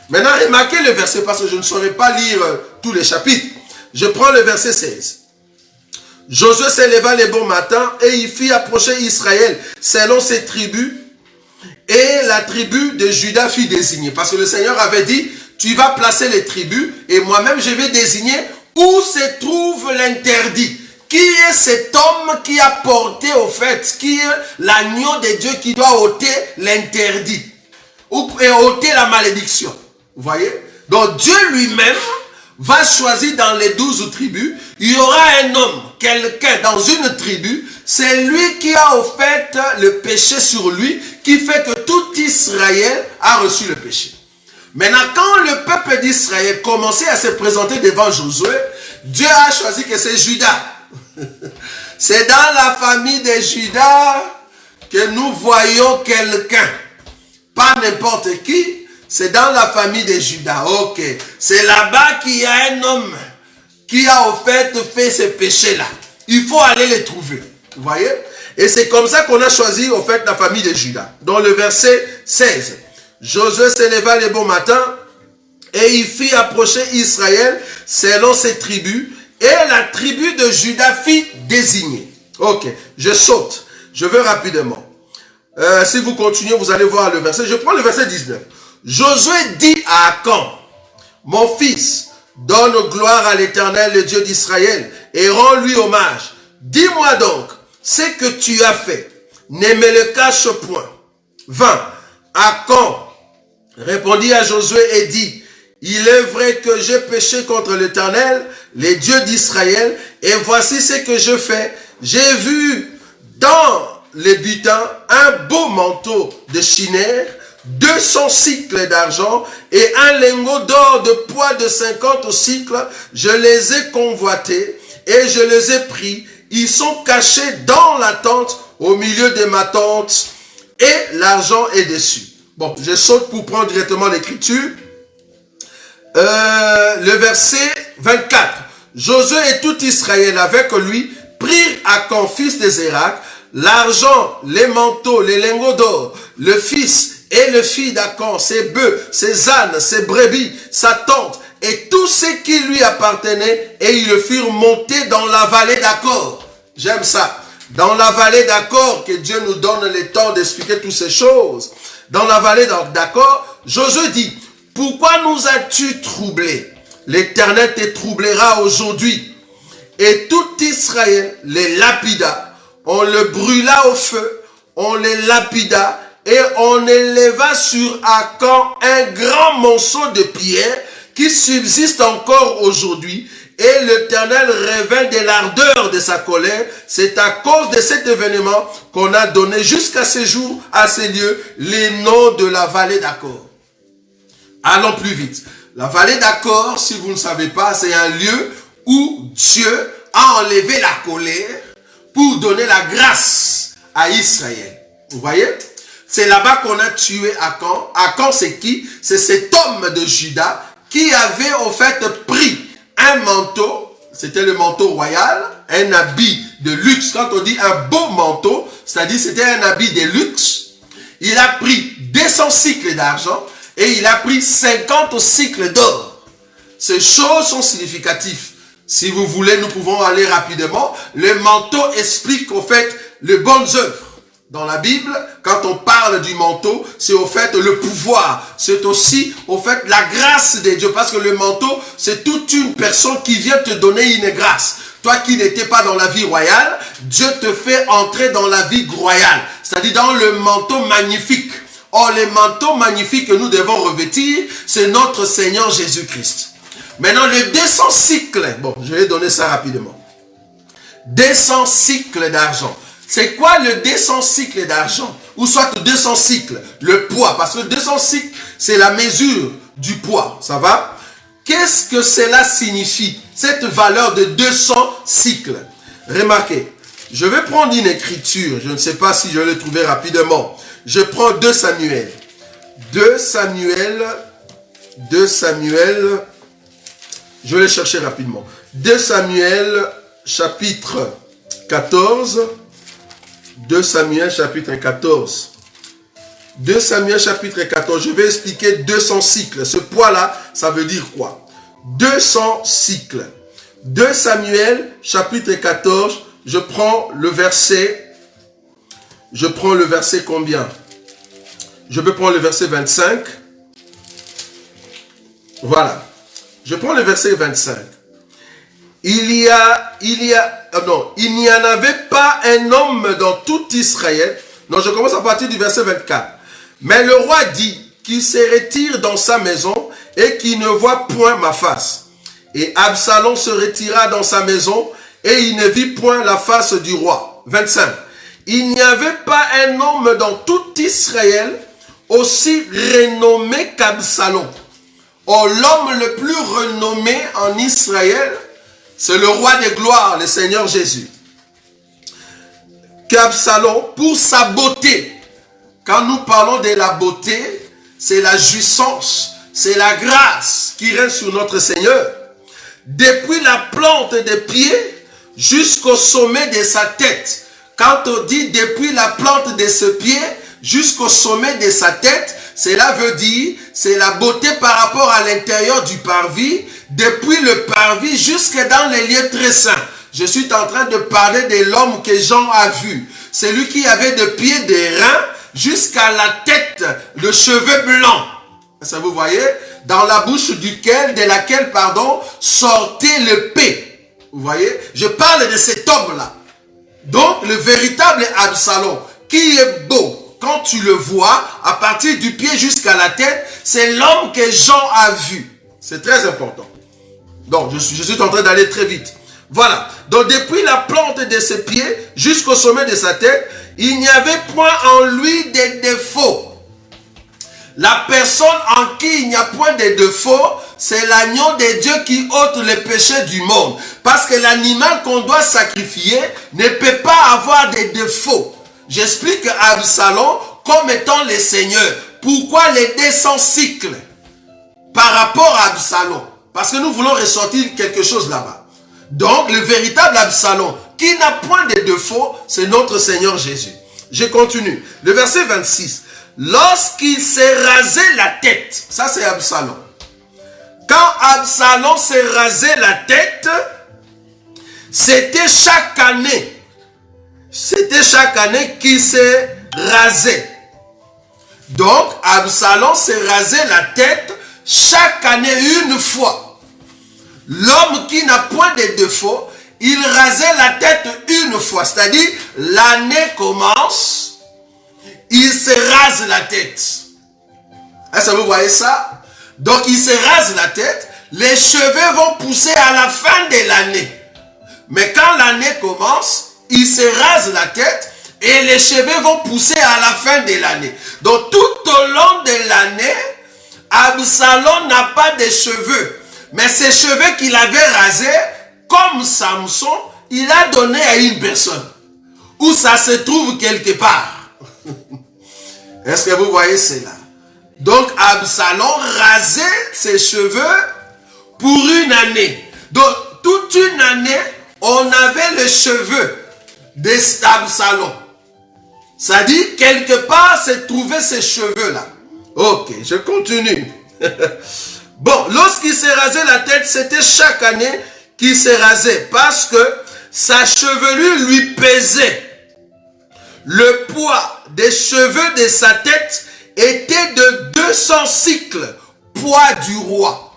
Maintenant, remarquez le verset, parce que je ne saurais pas lire tous les chapitres. Je prends le verset 16. Josué s'éleva le bon matin et il fit approcher Israël selon ses tribus. Et la tribu de Juda fut désignée. Parce que le Seigneur avait dit, tu vas placer les tribus et moi-même je vais désigner où se trouve l'interdit. Qui est cet homme qui a porté au fait, qui est l'agneau de Dieu qui doit ôter l'interdit et ôter la malédiction. Vous voyez? Donc Dieu lui-même va choisir dans les 12 tribus, il y aura un homme, quelqu'un dans une tribu, c'est lui qui a au fait le péché sur lui, qui fait que tout Israël a reçu le péché. Maintenant, quand le peuple d'Israël commençait à se présenter devant Josué, Dieu a choisi que c'est Judas. C'est dans la famille de Judas que nous voyons quelqu'un. Pas n'importe qui, c'est dans la famille de Judas. Ok, c'est là-bas qu'il y a un homme qui a au fait ce péché-là. Il faut aller le trouver. Vous voyez? Et c'est comme ça qu'on a choisi au fait la famille de Judas. Dans le verset 16. Josué s'éleva le bon matin et il fit approcher Israël selon ses tribus. Et la tribu de Juda fut désignée. Ok, je saute. Je vais rapidement. Si vous continuez, vous allez voir le verset. Je prends le verset 19. Josué dit à Akan, mon fils, donne gloire à l'Éternel, le Dieu d'Israël, et rends-lui hommage. Dis-moi donc, ce que tu as fait, ne me le cache point. 20. Akan répondit à Josué et dit, il est vrai que j'ai péché contre l'Éternel, les dieux d'Israël, et voici ce que je fais. J'ai vu dans les butins un beau manteau de chinaire, 200 cycles d'argent et un lingot d'or de poids de 50 cycles. Je les ai convoités et je les ai pris. Ils sont cachés dans la tente, au milieu de ma tente, et l'argent est dessus. Bon, je saute pour prendre directement l'écriture. Le verset 24. Josué et tout Israël avec lui prirent Akan, fils de Zérak, l'argent, les manteaux, les lingots d'or, le fils et le fils d'Akan, ses bœufs, ses ânes, ses brebis, sa tente, et tout ce qui lui appartenait, et ils le firent monter dans la vallée d'Akor. J'aime ça. Dans la vallée d'Akor, que Dieu nous donne le temps d'expliquer toutes ces choses. Dans la vallée d'Akor, Josué dit, pourquoi nous as-tu troublés? L'Éternel te troublera aujourd'hui. Et tout Israël les lapida. On le brûla au feu, on les lapida, et on éleva sur Akan un grand monceau de pierre qui subsiste encore aujourd'hui. Et l'Éternel revint de l'ardeur de sa colère. C'est à cause de cet événement qu'on a donné jusqu'à ce jour, à ces lieux, les noms de la vallée d'Akor. Allons plus vite. La vallée d'Akor, si vous ne savez pas, c'est un lieu où Dieu a enlevé la colère pour donner la grâce à Israël. Vous voyez? C'est là-bas qu'on a tué Akan. Akan, c'est qui? C'est cet homme de Juda qui avait au fait pris un manteau, c'était le manteau royal, un habit de luxe. Quand on dit un beau manteau, c'est-à-dire c'était un habit de luxe. Il a pris 200 cycles d'argent et il a pris 50 cycles d'or. Ces choses sont significatives. Si vous voulez, nous pouvons aller rapidement. Le manteau explique au fait les bonnes œuvres. Dans la Bible, quand on parle du manteau, c'est au fait le pouvoir. C'est aussi au fait la grâce de Dieu. Parce que le manteau, c'est toute une personne qui vient te donner une grâce. Toi qui n'étais pas dans la vie royale, Dieu te fait entrer dans la vie royale. C'est-à-dire dans le manteau magnifique. Or, le manteau magnifique que nous devons revêtir, c'est notre Seigneur Jésus-Christ. Maintenant, les 200 cycles. Bon, je vais donner ça rapidement. 200 cycles d'argent. C'est quoi le 200 cycles d'argent? Ou soit 200 cycles, le poids. Parce que 200 cycles, c'est la mesure du poids. Ça va? Qu'est-ce que cela signifie? Cette valeur de 200 cycles. Remarquez, je vais prendre une écriture. Je ne sais pas si je vais le trouver rapidement. Je prends 2 Samuel. 2 Samuel. Je vais le chercher rapidement. 2 Samuel, chapitre 14. 2 Samuel chapitre 14. 2 Samuel chapitre 14. Je vais expliquer 200 cycles. Ce poids-là, ça veut dire quoi? 200 cycles. 2 Samuel chapitre 14. Je prends le verset. Je prends le verset combien? Je peux prendre le verset 25. Voilà. Je prends le verset 25. Il n'y en avait pas un homme dans tout Israël. Non, je commence à partir du verset 24. Mais le roi dit qu'il se retire dans sa maison et qu'il ne voit point ma face. Et Absalom se retira dans sa maison et il ne vit point la face du roi. 25. Il n'y avait pas un homme dans tout Israël aussi renommé qu'Absalom. Or, l'homme le plus renommé en Israël, c'est le roi des gloires, le Seigneur Jésus. Qu'Absalom, pour sa beauté. Quand nous parlons de la beauté, c'est la jouissance, c'est la grâce qui règne sur notre Seigneur. Depuis la plante des pieds jusqu'au sommet de sa tête. Quand on dit depuis la plante de ce pied jusqu'au sommet de sa tête, cela veut dire, c'est la beauté par rapport à l'intérieur du parvis, depuis le parvis jusque dans les lieux très saints. Je suis en train de parler de l'homme que Jean a vu. Celui qui avait de pieds, des reins, jusqu'à la tête, le cheveu blanc. Ça vous voyez? Dans la bouche de laquelle, sortait l'épée. Vous voyez? Je parle de cet homme-là. Donc, le véritable Absalom, qui est beau, quand tu le vois, à partir du pied jusqu'à la tête, c'est l'homme que Jean a vu. C'est très important. Donc, je suis en train d'aller très vite. Voilà. Donc, depuis la plante de ses pieds jusqu'au sommet de sa tête, il n'y avait point en lui de défauts. La personne en qui il n'y a point de défauts, c'est l'agneau de Dieu qui ôte les péchés du monde. Parce que l'animal qu'on doit sacrifier ne peut pas avoir de défauts. J'explique Absalom comme étant le Seigneur. Pourquoi les 200 cycles par rapport à Absalom? Parce que nous voulons ressortir quelque chose là-bas. Donc, le véritable Absalom, qui n'a point de défaut, c'est notre Seigneur Jésus. Je continue. Le verset 26. Lorsqu'il s'est rasé la tête, ça c'est Absalom. Quand Absalom s'est rasé la tête, c'était chaque année. C'était chaque année qu'il s'est rasé. Donc, Absalom s'est rasé la tête chaque année une fois. L'homme qui n'a point de défaut, il rasait la tête une fois. C'est-à-dire, l'année commence, il se rase la tête. Est-ce que vous voyez ça? Donc, il se rase la tête, les cheveux vont pousser à la fin de l'année. Mais quand l'année commence, il se rase la tête et les cheveux vont pousser à la fin de l'année. Donc, tout au long de l'année, Absalom n'a pas de cheveux. Mais ces cheveux qu'il avait rasés, comme Samson, il a donné à une personne. Où ça se trouve quelque part. Est-ce que vous voyez cela? Donc, Absalom rasait ses cheveux pour une année. Donc, toute une année, on avait les cheveux d'Absalom. Ça dit, quelque part, se trouvaient ces cheveux-là. Ok, je continue. Bon, lorsqu'il s'est rasé la tête, c'était chaque année qu'il s'est rasé. Parce que sa chevelure lui pesait. Le poids des cheveux de sa tête était de 200 cycles, poids du roi.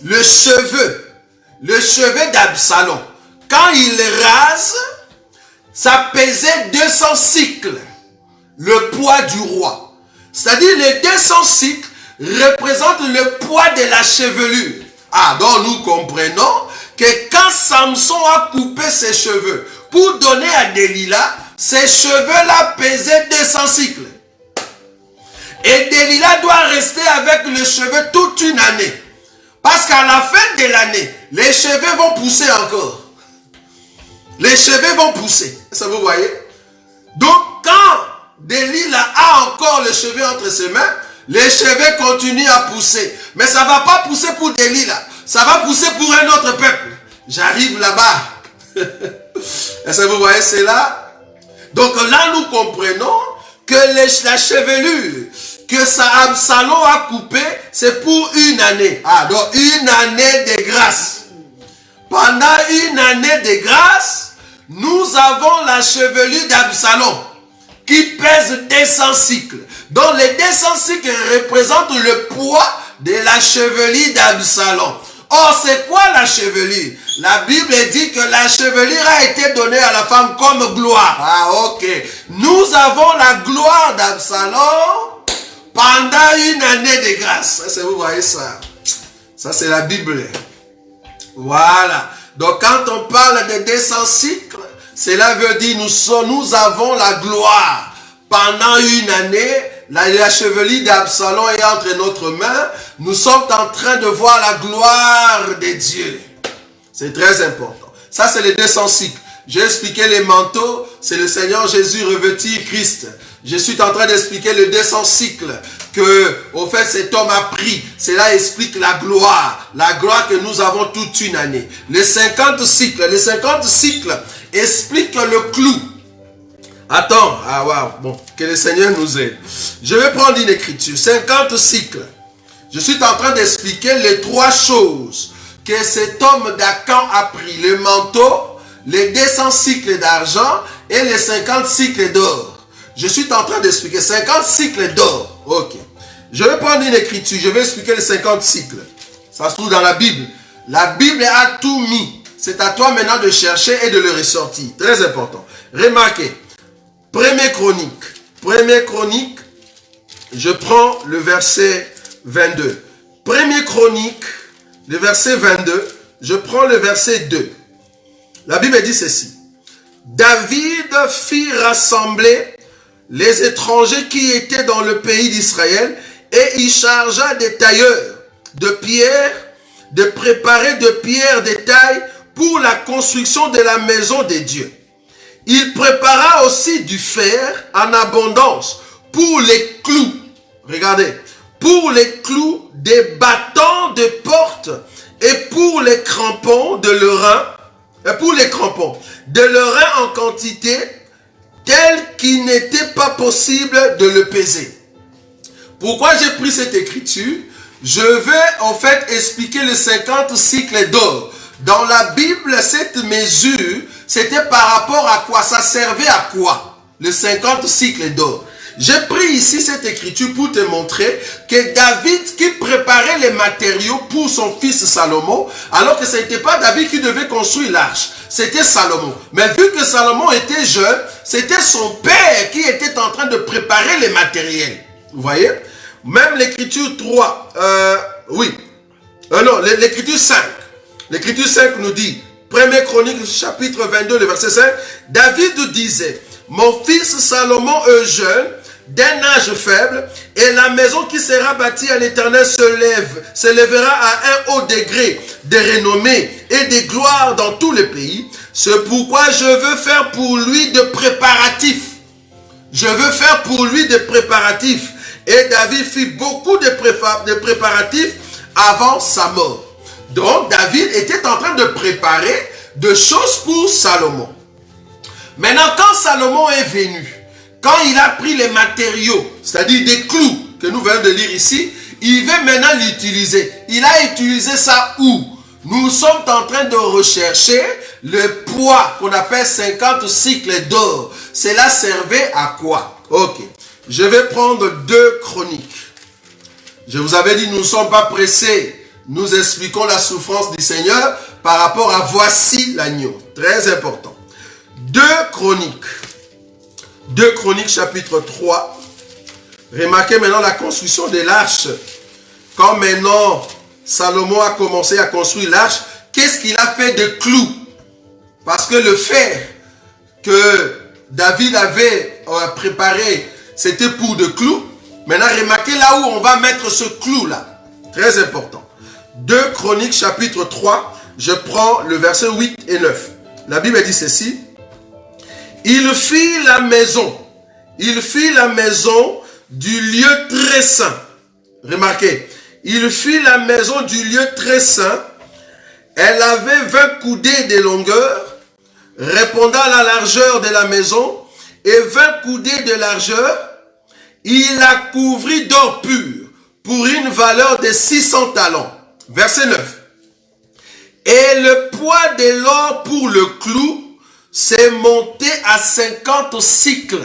Le cheveu d'Absalom, quand il le rase, ça pesait 200 cycles, le poids du roi. C'est-à-dire les 200 cycles représentent le poids de la chevelure. Ah, donc nous comprenons que quand Samson a coupé ses cheveux pour donner à Delilah, ces cheveux-là pesaient 200 cycles. Et Delilah doit rester avec les cheveux toute une année. Parce qu'à la fin de l'année, les cheveux vont pousser encore. Les cheveux vont pousser. Ça vous voyez? Donc, quand Delilah a encore les cheveux entre ses mains, les cheveux continuent à pousser. Mais ça ne va pas pousser pour Delilah. Ça va pousser pour un autre peuple. J'arrive là-bas. Est-ce que vous voyez cela? Donc là, nous comprenons que la chevelure que Absalom a coupée, c'est pour une année. Ah, donc une année de grâce. Pendant une année de grâce, nous avons la chevelure d'Absalom qui pèse 200 cycles. Donc les 200 cycles représentent le poids de la chevelure d'Absalom. Or, c'est quoi la chevelure? La Bible dit que la chevelure a été donnée à la femme comme gloire. Ah, ok. Nous avons la gloire d'Absalom pendant une année de grâce. Est-ce que vous voyez ça? Ça, c'est la Bible. Voilà. Donc, quand on parle de 200 cycles, cela veut dire nous avons la gloire pendant une année. La chevelure d'Absalom est entre notre main. Nous sommes en train de voir la gloire de Dieu. C'est très important. Ça, c'est les 200 cycles. J'ai expliqué les manteaux. C'est le Seigneur Jésus revêtu Christ. Je suis en train d'expliquer les 200 cycles que, au fait, cet homme a pris. Cela explique la gloire. La gloire que nous avons toute une année. Les 50 cycles expliquent le clou. Attends, ah waouh, bon, que le Seigneur nous aide. Je vais prendre une écriture, 50 cycles. Je suis en train d'expliquer les 3 choses que cet homme d'Akan a pris. Le manteau, les 200 cycles d'argent et les 50 cycles d'or. Je suis en train d'expliquer 50 cycles d'or. Ok. Je vais prendre une écriture, je vais expliquer les 50 cycles. Ça se trouve dans la Bible. La Bible a tout mis. C'est à toi maintenant de chercher et de le ressortir. Très important. Remarquez. Première Chronique, je prends le verset 22. Première Chronique, le verset 22, je prends le verset 2. La Bible dit ceci. David fit rassembler les étrangers qui étaient dans le pays d'Israël et il chargea des tailleurs de pierre, de préparer de pierres de taille pour la construction de la maison de Dieu. Il prépara aussi du fer en abondance pour les clous. Regardez. Pour les clous des battants de porte et pour les crampons de l'airain et pour les crampons, de l'oreille en quantité telle qu'il n'était pas possible de le peser. Pourquoi j'ai pris cette écriture? Je vais en fait expliquer les 50 cycles d'or. Dans la Bible, cette mesure, c'était par rapport à quoi? Ça servait à quoi? Les 50 cycles d'or. J'ai pris ici cette écriture pour te montrer que David qui préparait les matériaux pour son fils Salomon, alors que ce n'était pas David qui devait construire l'arche, c'était Salomon. Mais vu que Salomon était jeune, c'était son père qui était en train de préparer les matériels. Vous voyez? Même l'écriture 3, l'écriture 5. L'écriture 5 nous dit, 1er Chronique chapitre 22, le verset 5, David disait, mon fils Salomon est jeune, d'un âge faible, et la maison qui sera bâtie à l'Éternel se lèvera à un haut degré de renommée et de gloire dans tous les pays. C'est pourquoi je veux faire pour lui de préparatifs. Je veux faire pour lui des préparatifs. Et David fit beaucoup de préparatifs avant sa mort. Donc David était en train de préparer des choses pour Salomon. Maintenant, quand Salomon est venu, quand il a pris les matériaux, c'est-à-dire des clous que nous venons de lire ici, il veut maintenant l'utiliser. Il a utilisé ça où? Nous sommes en train de rechercher le poids qu'on appelle 50 cycles d'or. Cela servait à quoi? Ok. Je vais prendre 2 Chroniques. Je vous avais dit, nous ne sommes pas pressés. Nous expliquons la souffrance du Seigneur par rapport à voici l'agneau. Très important. 2 Chroniques. 2 Chroniques chapitre 3. Remarquez maintenant la construction de l'arche. Quand maintenant Salomon a commencé à construire l'arche, qu'est-ce qu'il a fait de clous? Parce que le fer que David avait préparé, c'était pour de clous. Maintenant, remarquez là où on va mettre ce clou-là. Très important. 2 Chroniques chapitre 3, je prends le verset 8 et 9. La Bible dit ceci. Il fit la maison du lieu très saint. Remarquez, il fit la maison du lieu très saint. Elle avait 20 coudées de longueur, répondant à la largeur de la maison, et 20 coudées de largeur. Il la couvrit d'or pur, pour une valeur de 600 talents. Verset 9. Et le poids de l'or pour le clou s'est monté à 50 cycles.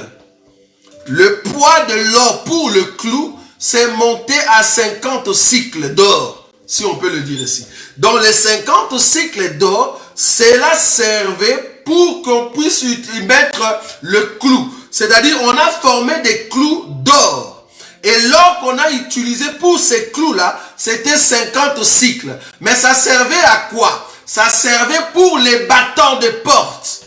Le poids de l'or pour le clou s'est monté à 50 cycles d'or, si on peut le dire ici. Dans les 50 cycles d'or, cela servait pour qu'on puisse y mettre le clou. C'est-à-dire, on a formé des clous d'or. Et l'or qu'on a utilisé pour ces clous-là, c'était 50 cycles. Mais ça servait à quoi? Ça servait pour les battants de porte.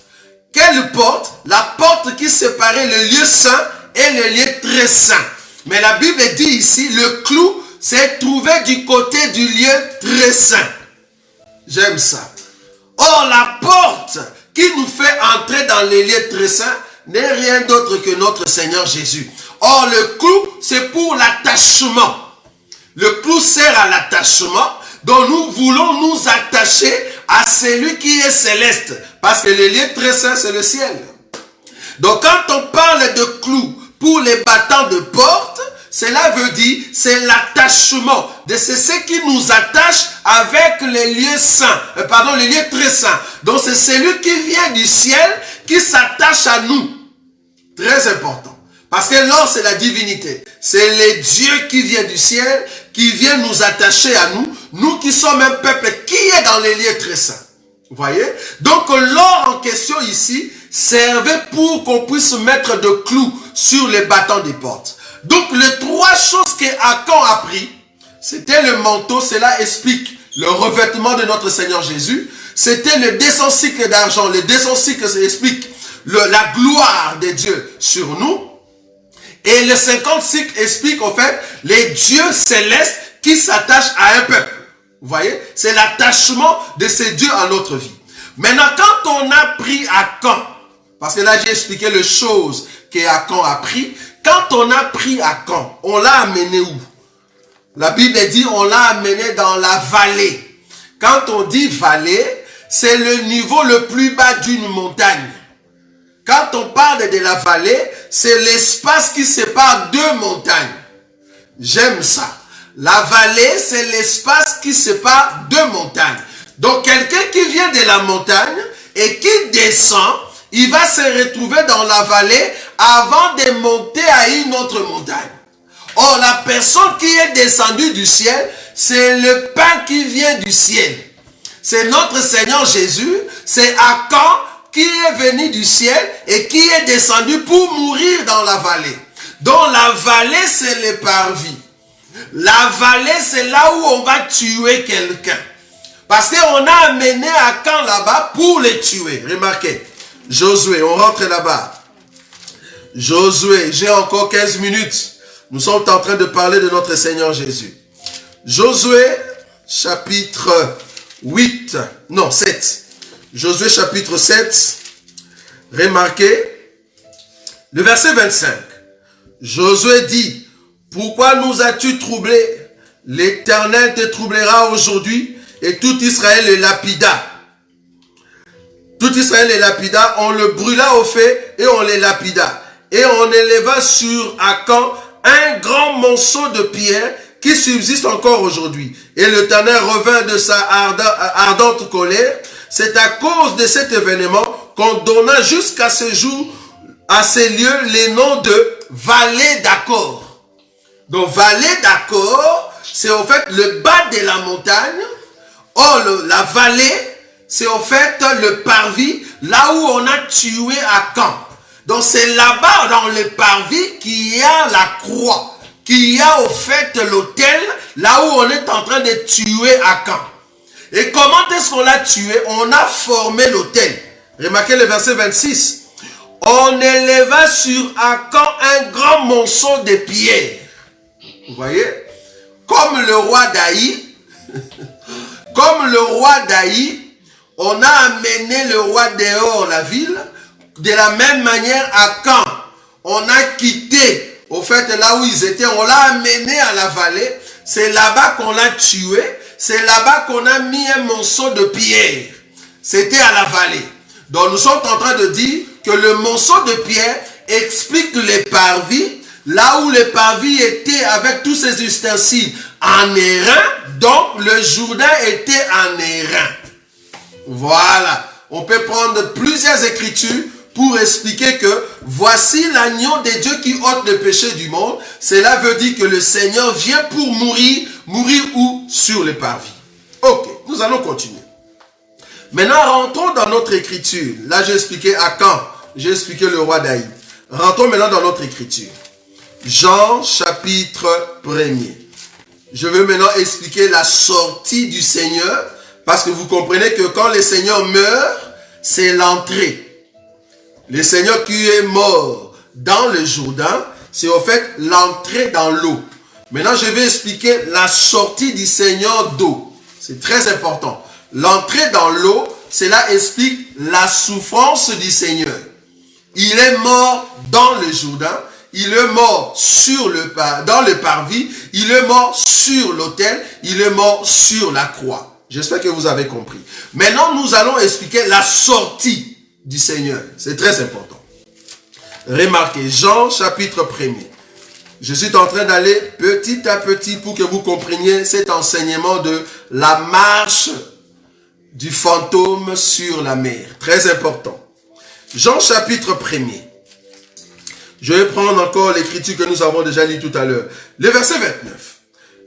Quelle porte? La porte qui séparait le lieu saint et le lieu très saint. Mais la Bible dit ici, le clou s'est trouvé du côté du lieu très saint. J'aime ça. Or, la porte qui nous fait entrer dans les lieux très saints n'est rien d'autre que notre Seigneur Jésus. Or, le clou, c'est pour l'attachement. Le clou sert à l'attachement, dont nous voulons nous attacher à celui qui est céleste. Parce que le lieu très saint, c'est le ciel. Donc, quand on parle de clou pour les battants de porte, cela veut dire, c'est l'attachement. C'est ce qui nous attache avec les lieux saints. Les lieux très saints. Donc, c'est celui qui vient du ciel qui s'attache à nous. Très important. Parce que l'or, c'est la divinité. C'est les dieux qui viennent du ciel, qui viennent nous attacher à nous. Nous qui sommes un peuple qui est dans les lieux très saints. Vous voyez? Donc, l'or en question ici servait pour qu'on puisse mettre de clous sur les battants des portes. Donc, les 3 choses que Akan a pris, c'était le manteau, cela explique le revêtement de notre Seigneur Jésus. C'était le 200 cycles d'argent. Le 200 cycles, ça explique la gloire de Dieu sur nous. Et le 50 cycles explique en fait les dieux célestes qui s'attachent à un peuple. Vous voyez? C'est l'attachement de ces dieux à notre vie. Maintenant, quand on a pris Akan, parce que là j'ai expliqué les choses qu'Akan a pris, quand on a pris Akan, on l'a amené où? La Bible dit on l'a amené dans la vallée. Quand on dit vallée, c'est le niveau le plus bas d'une montagne. Quand on parle de la vallée, c'est l'espace qui sépare deux montagnes. J'aime ça. La vallée, c'est l'espace qui sépare deux montagnes. Donc, quelqu'un qui vient de la montagne et qui descend, il va se retrouver dans la vallée avant de monter à une autre montagne. Or, la personne qui est descendue du ciel, c'est le pain qui vient du ciel. C'est notre Seigneur Jésus, c'est Akan qui est venu du ciel et qui est descendu pour mourir dans la vallée. Donc, la vallée, c'est le parvis. La vallée, c'est là où on va tuer quelqu'un. Parce qu'on a amené Akan là-bas pour les tuer. Remarquez, Josué, on rentre là-bas. Josué, j'ai encore 15 minutes. Nous sommes en train de parler de notre Seigneur Jésus. Josué, chapitre 7. Josué, chapitre 7. Remarquez, le verset 25. Josué dit, pourquoi nous as-tu troublés? L'Éternel te troublera aujourd'hui et tout Israël le lapida. Tout Israël les lapida, on le brûla au feu et on les lapida. Et on éleva sur Akan un grand monceau de pierre qui subsiste encore aujourd'hui. Et l'Éternel revint de sa ardente colère. C'est à cause de cet événement qu'on donna jusqu'à ce jour, à ces lieux, les noms de vallée d'Accord. Donc, vallée d'Accord, c'est au fait le bas de la montagne. Or, la vallée, c'est au fait le parvis, là où on a tué Akan. Donc, c'est là-bas, dans le parvis, qu'il y a la croix, qu'il y a au fait l'autel, là où on est en train de tuer Akan. Et comment est-ce qu'on l'a tué? On a formé l'autel. Remarquez le verset 26. On éleva sur Akan un grand monceau de pierres. Vous voyez? Comme le roi d'Aï, on a amené le roi dehors la ville. De la même manière, Akan, on a quitté, au fait, là où ils étaient, on l'a amené à la vallée. C'est là-bas qu'on l'a tué. C'est là-bas qu'on a mis un monceau de pierre. C'était à la vallée. Donc, nous sommes en train de dire que le monceau de pierre explique les parvis, là où les parvis étaient avec tous ces ustensiles en airain. Donc, le Jourdain était en airain. Voilà. On peut prendre plusieurs écritures pour expliquer que voici l'agneau de Dieu qui ôte le péché du monde. Cela veut dire que le Seigneur vient pour mourir. Mourir où? Sur les parvis. Ok, nous allons continuer. Maintenant, rentrons dans notre écriture. Là, j'ai expliqué Akan. J'ai expliqué le roi d'Aï. Rentrons maintenant dans notre écriture. Jean, chapitre 1er. Je veux maintenant expliquer la sortie du Seigneur. Parce que vous comprenez que quand le Seigneur meurt, c'est l'entrée. Le Seigneur qui est mort dans le Jourdain, c'est au fait l'entrée dans l'eau. Maintenant, je vais expliquer la sortie du Seigneur d'eau. C'est très important. L'entrée dans l'eau, cela explique la souffrance du Seigneur. Il est mort dans le Jourdain. Il est mort dans le parvis. Il est mort sur l'autel. Il est mort sur la croix. J'espère que vous avez compris. Maintenant, nous allons expliquer la sortie du Seigneur. C'est très important. Remarquez, Jean chapitre 1er. Je suis en train d'aller petit à petit pour que vous compreniez cet enseignement de la marche du fantôme sur la mer. Très important. Jean chapitre 1er. Je vais prendre encore l'écriture que nous avons déjà lue tout à l'heure. Le verset 29.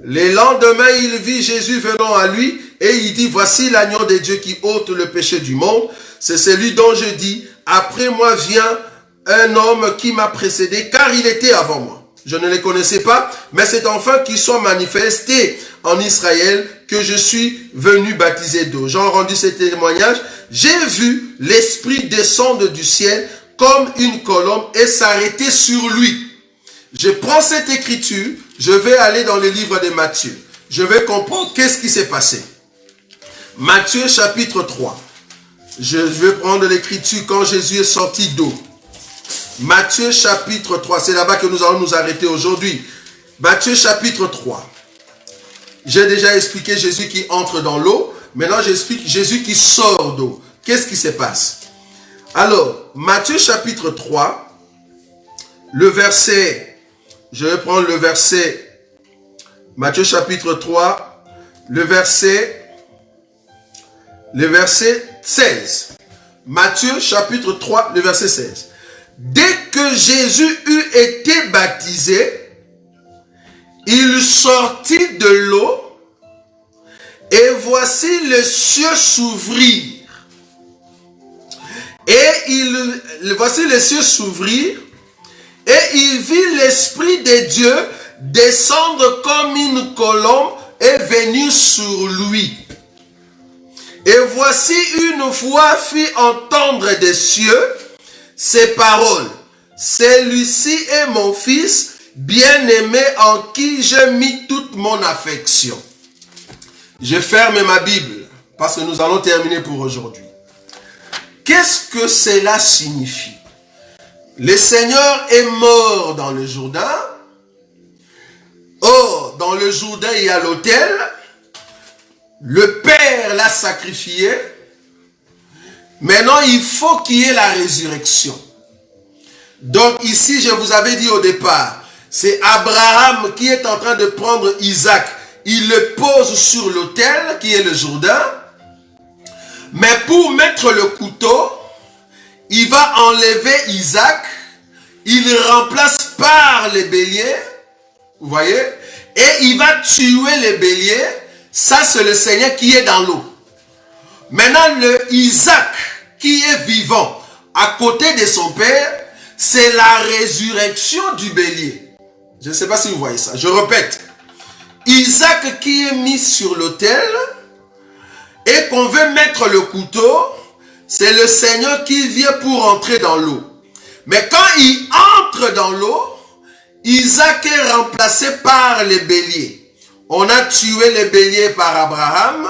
Le lendemain, il vit Jésus venant à lui et il dit, voici l'agneau de Dieu qui ôte le péché du monde. C'est celui dont je dis, après moi vient un homme qui m'a précédé, car il était avant moi. Je ne les connaissais pas, mais c'est enfin qu'il soit manifesté en Israël que je suis venu baptiser d'eau. Jean rendu ce témoignage. J'ai vu l'Esprit descendre du ciel comme une colombe et s'arrêter sur lui. Je prends cette écriture, je vais aller dans le livre de Matthieu. Je vais comprendre qu'est-ce qui s'est passé. Matthieu chapitre 3. Je vais prendre l'écriture quand Jésus est sorti d'eau. Matthieu chapitre 3. C'est là-bas que nous allons nous arrêter aujourd'hui. Matthieu chapitre 3. J'ai déjà expliqué Jésus qui entre dans l'eau. Maintenant, j'explique Jésus qui sort d'eau. Qu'est-ce qui se passe? Alors, Matthieu chapitre 3, le verset, je vais prendre le verset, Matthieu chapitre 3, le verset 16. Matthieu chapitre 3, le verset 16. Dès que Jésus eut été baptisé, il sortit de l'eau et voici les cieux s'ouvrirent. Voici les cieux s'ouvrirent et il vit l'Esprit de Dieu descendre comme une colombe et venir sur lui. Et voici une voix fit entendre des cieux ces paroles. Celui-ci est mon fils bien-aimé en qui j'ai mis toute mon affection. Je ferme ma Bible parce que nous allons terminer pour aujourd'hui. Qu'est-ce que cela signifie? Le Seigneur est mort dans le Jourdain. Or, dans le Jourdain, il y a l'autel. Le Père l'a sacrifié. Maintenant, il faut qu'il y ait la résurrection. Donc ici, je vous avais dit au départ, c'est Abraham qui est en train de prendre Isaac. Il le pose sur l'autel qui est le Jourdain. Mais pour mettre le couteau, il va enlever Isaac. Il le remplace par les béliers. Vous voyez? Et il va tuer les béliers. Ça, c'est le Seigneur qui est dans l'eau. Maintenant, le Isaac qui est vivant à côté de son père, c'est la résurrection du bélier. Je ne sais pas si vous voyez ça. Je répète. Isaac qui est mis sur l'autel et qu'on veut mettre le couteau, c'est le Seigneur qui vient pour entrer dans l'eau. Mais quand il entre dans l'eau, Isaac est remplacé par les béliers. On a tué les béliers par Abraham.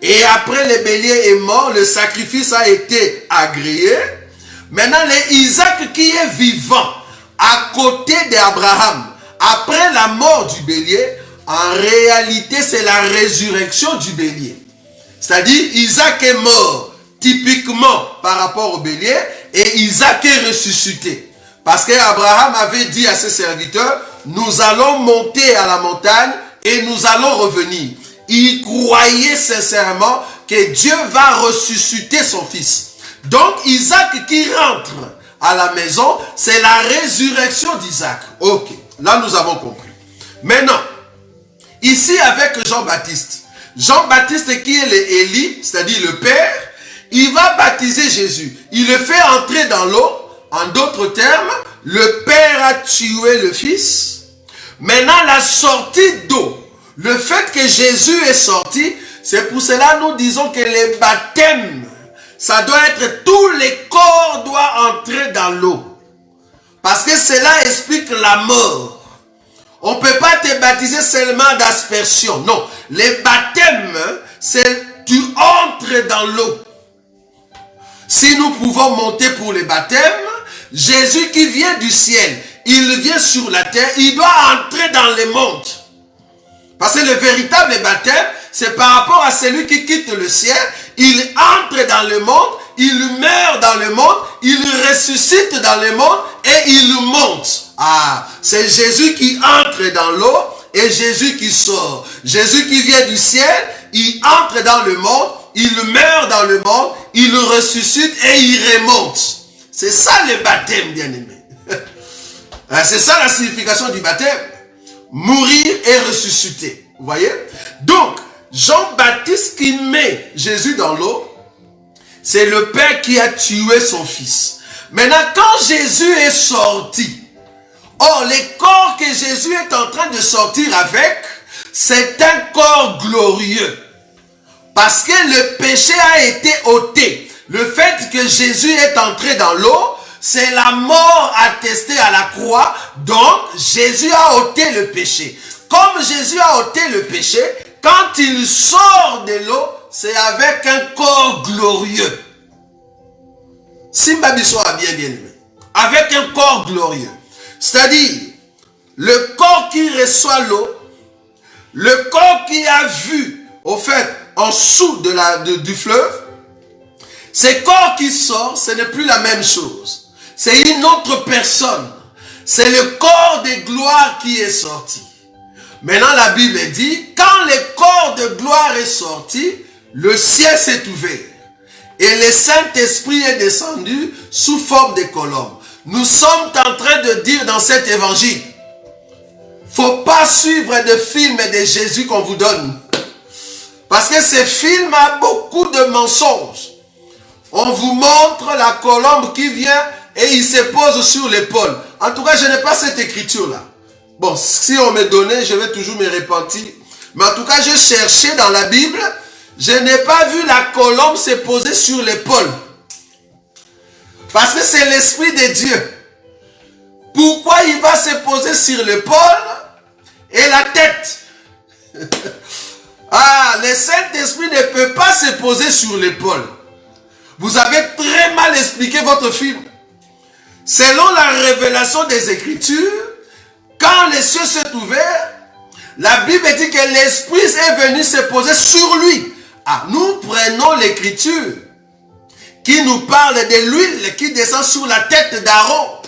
Et après le bélier est mort, le sacrifice a été agréé. Maintenant, Isaac qui est vivant à côté d'Abraham, après la mort du bélier, en réalité, c'est la résurrection du bélier. C'est-à-dire, Isaac est mort typiquement par rapport au bélier et Isaac est ressuscité. Parce qu'Abraham avait dit à ses serviteurs, nous allons monter à la montagne et nous allons revenir. Il croyait sincèrement que Dieu va ressusciter son fils. Donc Isaac qui rentre à la maison, c'est la résurrection d'Isaac. Ok, là nous avons compris. Maintenant, ici avec Jean-Baptiste. Jean-Baptiste qui est l'Élie, c'est-à-dire le Père, il va baptiser Jésus. Il le fait entrer dans l'eau. En d'autres termes, le Père a tué le Fils. Maintenant, la sortie d'eau. Le fait que Jésus est sorti, c'est pour cela nous disons que les baptêmes, ça doit être tous les corps doivent entrer dans l'eau. Parce que cela explique la mort. On ne peut pas te baptiser seulement d'aspersion. Non, les baptêmes, c'est tu entres dans l'eau. Si nous pouvons monter pour les baptêmes, Jésus qui vient du ciel, il vient sur la terre, il doit entrer dans les mondes. Parce que le véritable baptême, c'est par rapport à celui qui quitte le ciel, il entre dans le monde, il meurt dans le monde, il ressuscite dans le monde et il monte. Ah, c'est Jésus qui entre dans l'eau et Jésus qui sort. Jésus qui vient du ciel, il entre dans le monde, il meurt dans le monde, il ressuscite et il remonte. C'est ça le baptême, bien-aimé. C'est ça la signification du baptême. Mourir et ressusciter. Vous voyez? Donc, Jean-Baptiste qui met Jésus dans l'eau, c'est le Père qui a tué son Fils. Maintenant, quand Jésus est sorti, or, les corps que Jésus est en train de sortir avec, c'est un corps glorieux. Parce que le péché a été ôté. Le fait que Jésus est entré dans l'eau, c'est la mort attestée à la croix. Donc, Jésus a ôté le péché. Comme Jésus a ôté le péché, quand il sort de l'eau, c'est avec un corps glorieux. Simba Bisso a bien aimé. Avec un corps glorieux. C'est-à-dire, le corps qui reçoit l'eau, le corps qui a vu, au fait, en dessous du fleuve, ces corps qui sortent, ce n'est plus la même chose. C'est une autre personne. C'est le corps de gloire qui est sorti. Maintenant, la Bible dit, quand le corps de gloire est sorti, le ciel s'est ouvert. Et le Saint-Esprit est descendu sous forme de colombe. Nous sommes en train de dire dans cet évangile, faut pas suivre de films de Jésus qu'on vous donne. Parce que ces films ont beaucoup de mensonges. On vous montre la colombe qui vient et il se pose sur l'épaule. En tout cas, je n'ai pas cette écriture-là. Bon, si on me donnait, je vais toujours me repentir. Mais en tout cas, je cherchais dans la Bible, je n'ai pas vu la colombe se poser sur l'épaule. Parce que c'est l'Esprit de Dieu. Pourquoi il va se poser sur l'épaule et la tête? Ah, le Saint-Esprit ne peut pas se poser sur l'épaule. Vous avez très mal expliqué votre film. Selon la révélation des Écritures, quand les cieux sont ouverts, la Bible dit que l'Esprit est venu se poser sur lui. Ah, nous prenons l'Écriture qui nous parle de l'huile qui descend sur la tête d'Aaron.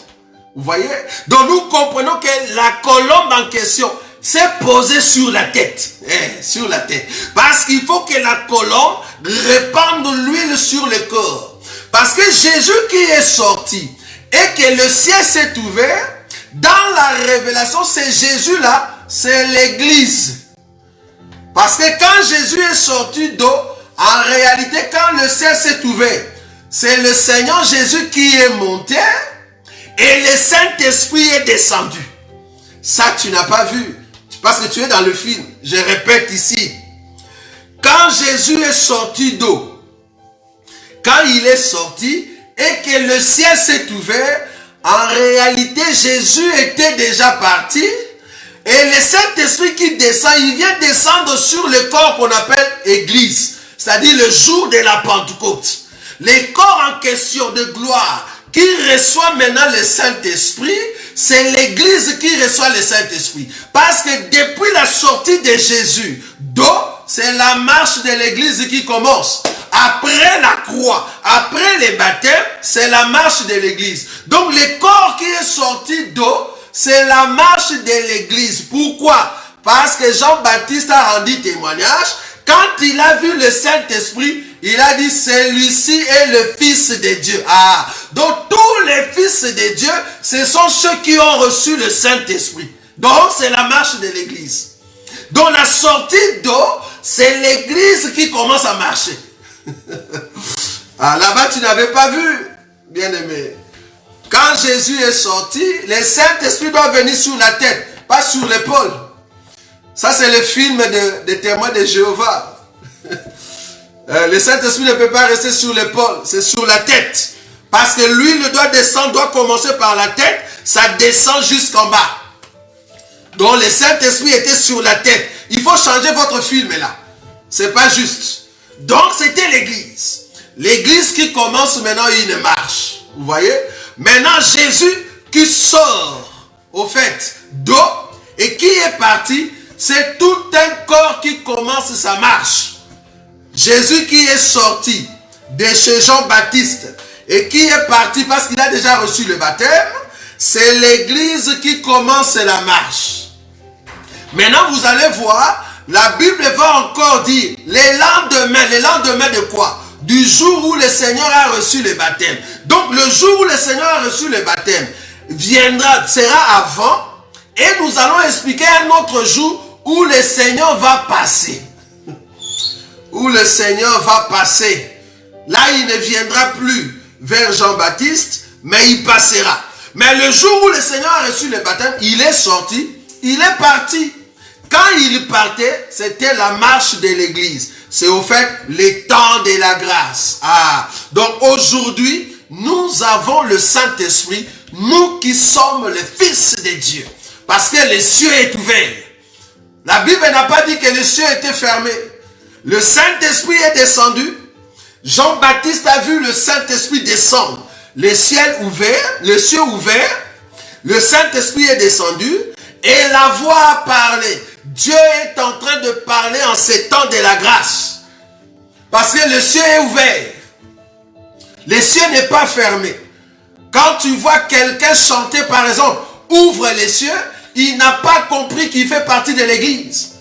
Vous voyez? Donc nous comprenons que la colombe en question s'est posée sur la tête. Sur la tête. Parce qu'il faut que la colombe répande l'huile sur le corps. Parce que Jésus qui est sorti et que le ciel s'est ouvert, dans la révélation, c'est Jésus-là, c'est l'Église. Parce que quand Jésus est sorti d'eau, en réalité, quand le ciel s'est ouvert, c'est le Seigneur Jésus qui est monté et le Saint-Esprit est descendu. Ça, tu n'as pas vu. Parce que tu es dans le film. Je répète ici. Quand Jésus est sorti d'eau, quand il est sorti et que le ciel s'est ouvert, en réalité, Jésus était déjà parti. Et le Saint-Esprit qui descend, il vient descendre sur le corps qu'on appelle Église. C'est-à-dire le jour de la Pentecôte. Les corps en question de gloire qui reçoit maintenant le Saint-Esprit, c'est l'Église qui reçoit le Saint-Esprit. Parce que depuis la sortie de Jésus d'eau, c'est la marche de l'Église qui commence. Après la croix, après les baptêmes, c'est la marche de l'Église. Donc le corps qui est sorti d'eau, c'est la marche de l'Église. Pourquoi? Parce que Jean-Baptiste a rendu témoignage. Quand il a vu le Saint-Esprit, il a dit, celui-ci est le Fils de Dieu. Ah, donc tous les fils de Dieu, ce sont ceux qui ont reçu le Saint-Esprit. Donc c'est la marche de l'Église. Donc la sortie d'eau, c'est l'Église qui commence à marcher. Ah, là-bas tu n'avais pas vu, bien-aimé. Quand Jésus est sorti, le Saint-Esprit doit venir sur la tête, pas sur l'épaule. Ça, c'est le film des témoins de Jéhovah. Le Saint-Esprit ne peut pas rester sur l'épaule, c'est sur la tête. Parce que l'huile doit descendre, doit commencer par la tête, ça descend jusqu'en bas. Donc le Saint-Esprit était sur la tête. Il faut changer votre film là. C'est pas juste. Donc c'était l'Église. L'Église qui commence maintenant une marche. Vous voyez? Maintenant Jésus qui sort, au fait, d'eau et qui est parti, c'est tout un corps qui commence sa marche. Jésus qui est sorti de chez Jean-Baptiste et qui est parti parce qu'il a déjà reçu le baptême, c'est l'Église qui commence la marche. Maintenant, vous allez voir, la Bible va encore dire, les lendemains de quoi? Du jour où le Seigneur a reçu le baptême. Donc, le jour où le Seigneur a reçu le baptême sera avant, et nous allons expliquer un autre jour où le Seigneur va passer. Où le Seigneur va passer. Là, il ne viendra plus vers Jean-Baptiste, mais il passera. Mais le jour où le Seigneur a reçu le baptême, il est sorti, il est parti. Quand il partait, c'était la marche de l'Église. C'est au fait le temps de la grâce. Ah, donc aujourd'hui, nous avons le Saint-Esprit, nous qui sommes les fils de Dieu. Parce que le ciel est ouvert. La Bible n'a pas dit que le ciel était fermé. Le Saint-Esprit est descendu. Jean-Baptiste a vu le Saint-Esprit descendre. Le ciel ouvert, le Saint-Esprit est descendu et la voix a parlé. Dieu est en train de parler en ces temps de la grâce. Parce que le ciel est ouvert. Le ciel n'est pas fermé. Quand tu vois quelqu'un chanter, par exemple, ouvre les cieux, il n'a pas compris qu'il fait partie de l'église.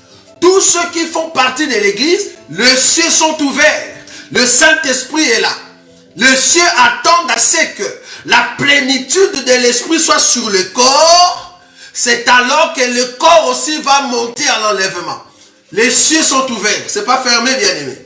Tous ceux qui font partie de l'église, les cieux sont ouverts. Le Saint-Esprit est là. Le ciel attend à ce que la plénitude de l'Esprit soit sur le corps. C'est alors que le corps aussi va monter à l'enlèvement. Les cieux sont ouverts. C'est pas fermé, bien-aimé.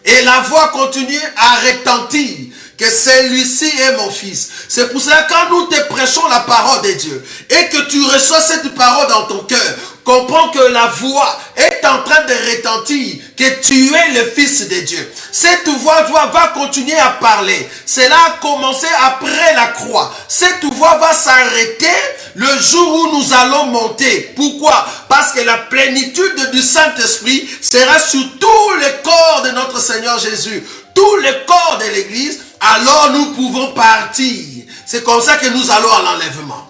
Et la voix continue à retentir que celui-ci est mon fils. C'est pour cela que quand nous te prêchons la parole de Dieu et que tu reçois cette parole dans ton cœur, comprends que la voix est en train de retentir que tu es le fils de Dieu. Cette voix va continuer à parler. Cela a commencé après la croix. Cette voix va s'arrêter le jour où nous allons monter. Pourquoi? Parce que la plénitude du Saint-Esprit sera sur tout le corps de notre Seigneur Jésus, tout le corps de l'Église. Alors nous pouvons partir. C'est comme ça que nous allons à l'enlèvement.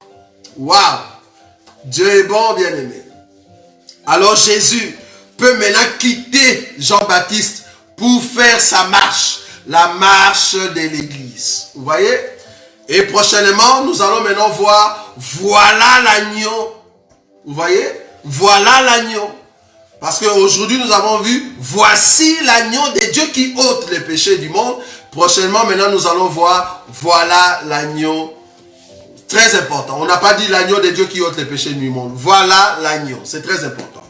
Waouh! Dieu est bon, bien-aimé. Alors Jésus peut maintenant quitter Jean-Baptiste pour faire sa marche, la marche de l'Église. Vous voyez? Et prochainement, nous allons maintenant voir, voilà l'agneau. Vous voyez? Voilà l'agneau. Parce qu'aujourd'hui, nous avons vu, voici l'agneau de Dieu qui ôte les péchés du monde. Prochainement, maintenant, nous allons voir, voilà l'agneau. Très important. On n'a pas dit l'agneau de Dieu qui ôte les péchés du monde. Voilà l'agneau. C'est très important.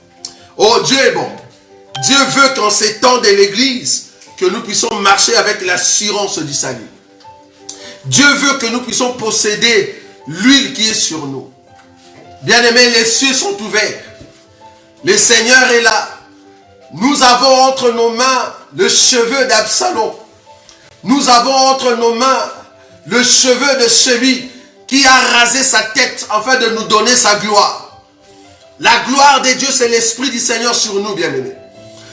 Oh, Dieu est bon. Dieu veut qu'en ces temps de l'Église, que nous puissions marcher avec l'assurance du salut. Dieu veut que nous puissions posséder l'huile qui est sur nous. Bien-aimés, les cieux sont ouverts. Le Seigneur est là. Nous avons entre nos mains le cheveu d'Absalom. Nous avons entre nos mains le cheveu de celui qui a rasé sa tête afin de nous donner sa gloire. La gloire de Dieu, c'est l'Esprit du Seigneur sur nous, bien-aimés.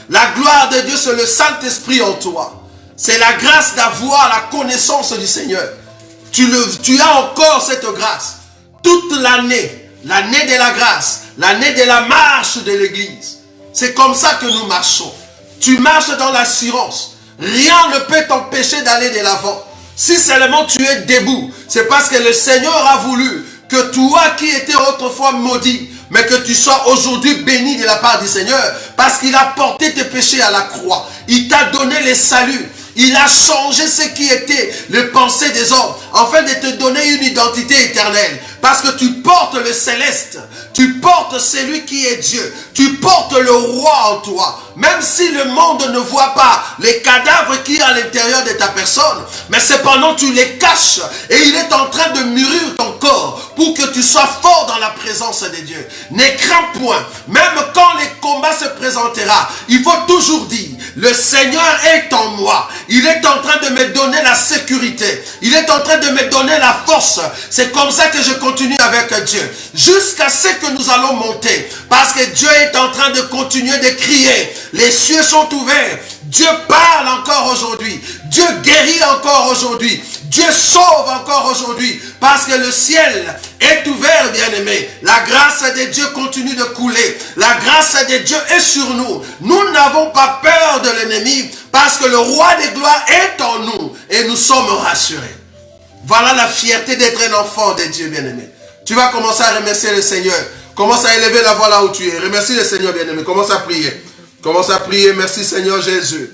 La gloire de Dieu, c'est le Saint-Esprit en toi. C'est la grâce d'avoir la connaissance du Seigneur. Tu as encore cette grâce. Toute l'année, l'année de la grâce, l'année de la marche de l'Église. C'est comme ça que nous marchons. Tu marches dans l'assurance. Rien ne peut t'empêcher d'aller de l'avant. Si seulement tu es debout, c'est parce que le Seigneur a voulu que toi qui étais autrefois maudit, mais que tu sois aujourd'hui béni de la part du Seigneur, parce qu'il a porté tes péchés à la croix. Il t'a donné le salut. Il a changé ce qui était les pensées des hommes, afin de te donner une identité éternelle. Parce que tu portes le céleste, tu portes celui qui est Dieu, tu portes le roi en toi. Même si le monde ne voit pas les cadavres qui sont à l'intérieur de ta personne, mais cependant tu les caches et il est en train de mûrir ton corps pour que tu sois fort dans la présence de Dieu. Ne crains point, même quand les combats se présenteront, il faut toujours dire, le Seigneur est en moi. Il est en train de me donner la sécurité. Il est en train de me donner la force. C'est comme ça que je continue avec Dieu. Jusqu'à ce que nous allons monter. Parce que Dieu est en train de continuer de crier. Les cieux sont ouverts. Dieu parle encore aujourd'hui. Dieu guérit encore aujourd'hui. Dieu sauve encore aujourd'hui. Parce que le ciel est ouvert, bien-aimé. La grâce de Dieu continue de couler. La grâce de Dieu est sur nous. Nous n'avons pas peur de l'ennemi. Parce que le roi des gloires est en nous. Et nous sommes rassurés. Voilà la fierté d'être un enfant de Dieu, bien-aimé. Tu vas commencer à remercier le Seigneur. Commence à élever la voix là où tu es. Remercie le Seigneur, bien-aimé. Commence à prier. Commence à prier. Merci, Seigneur Jésus.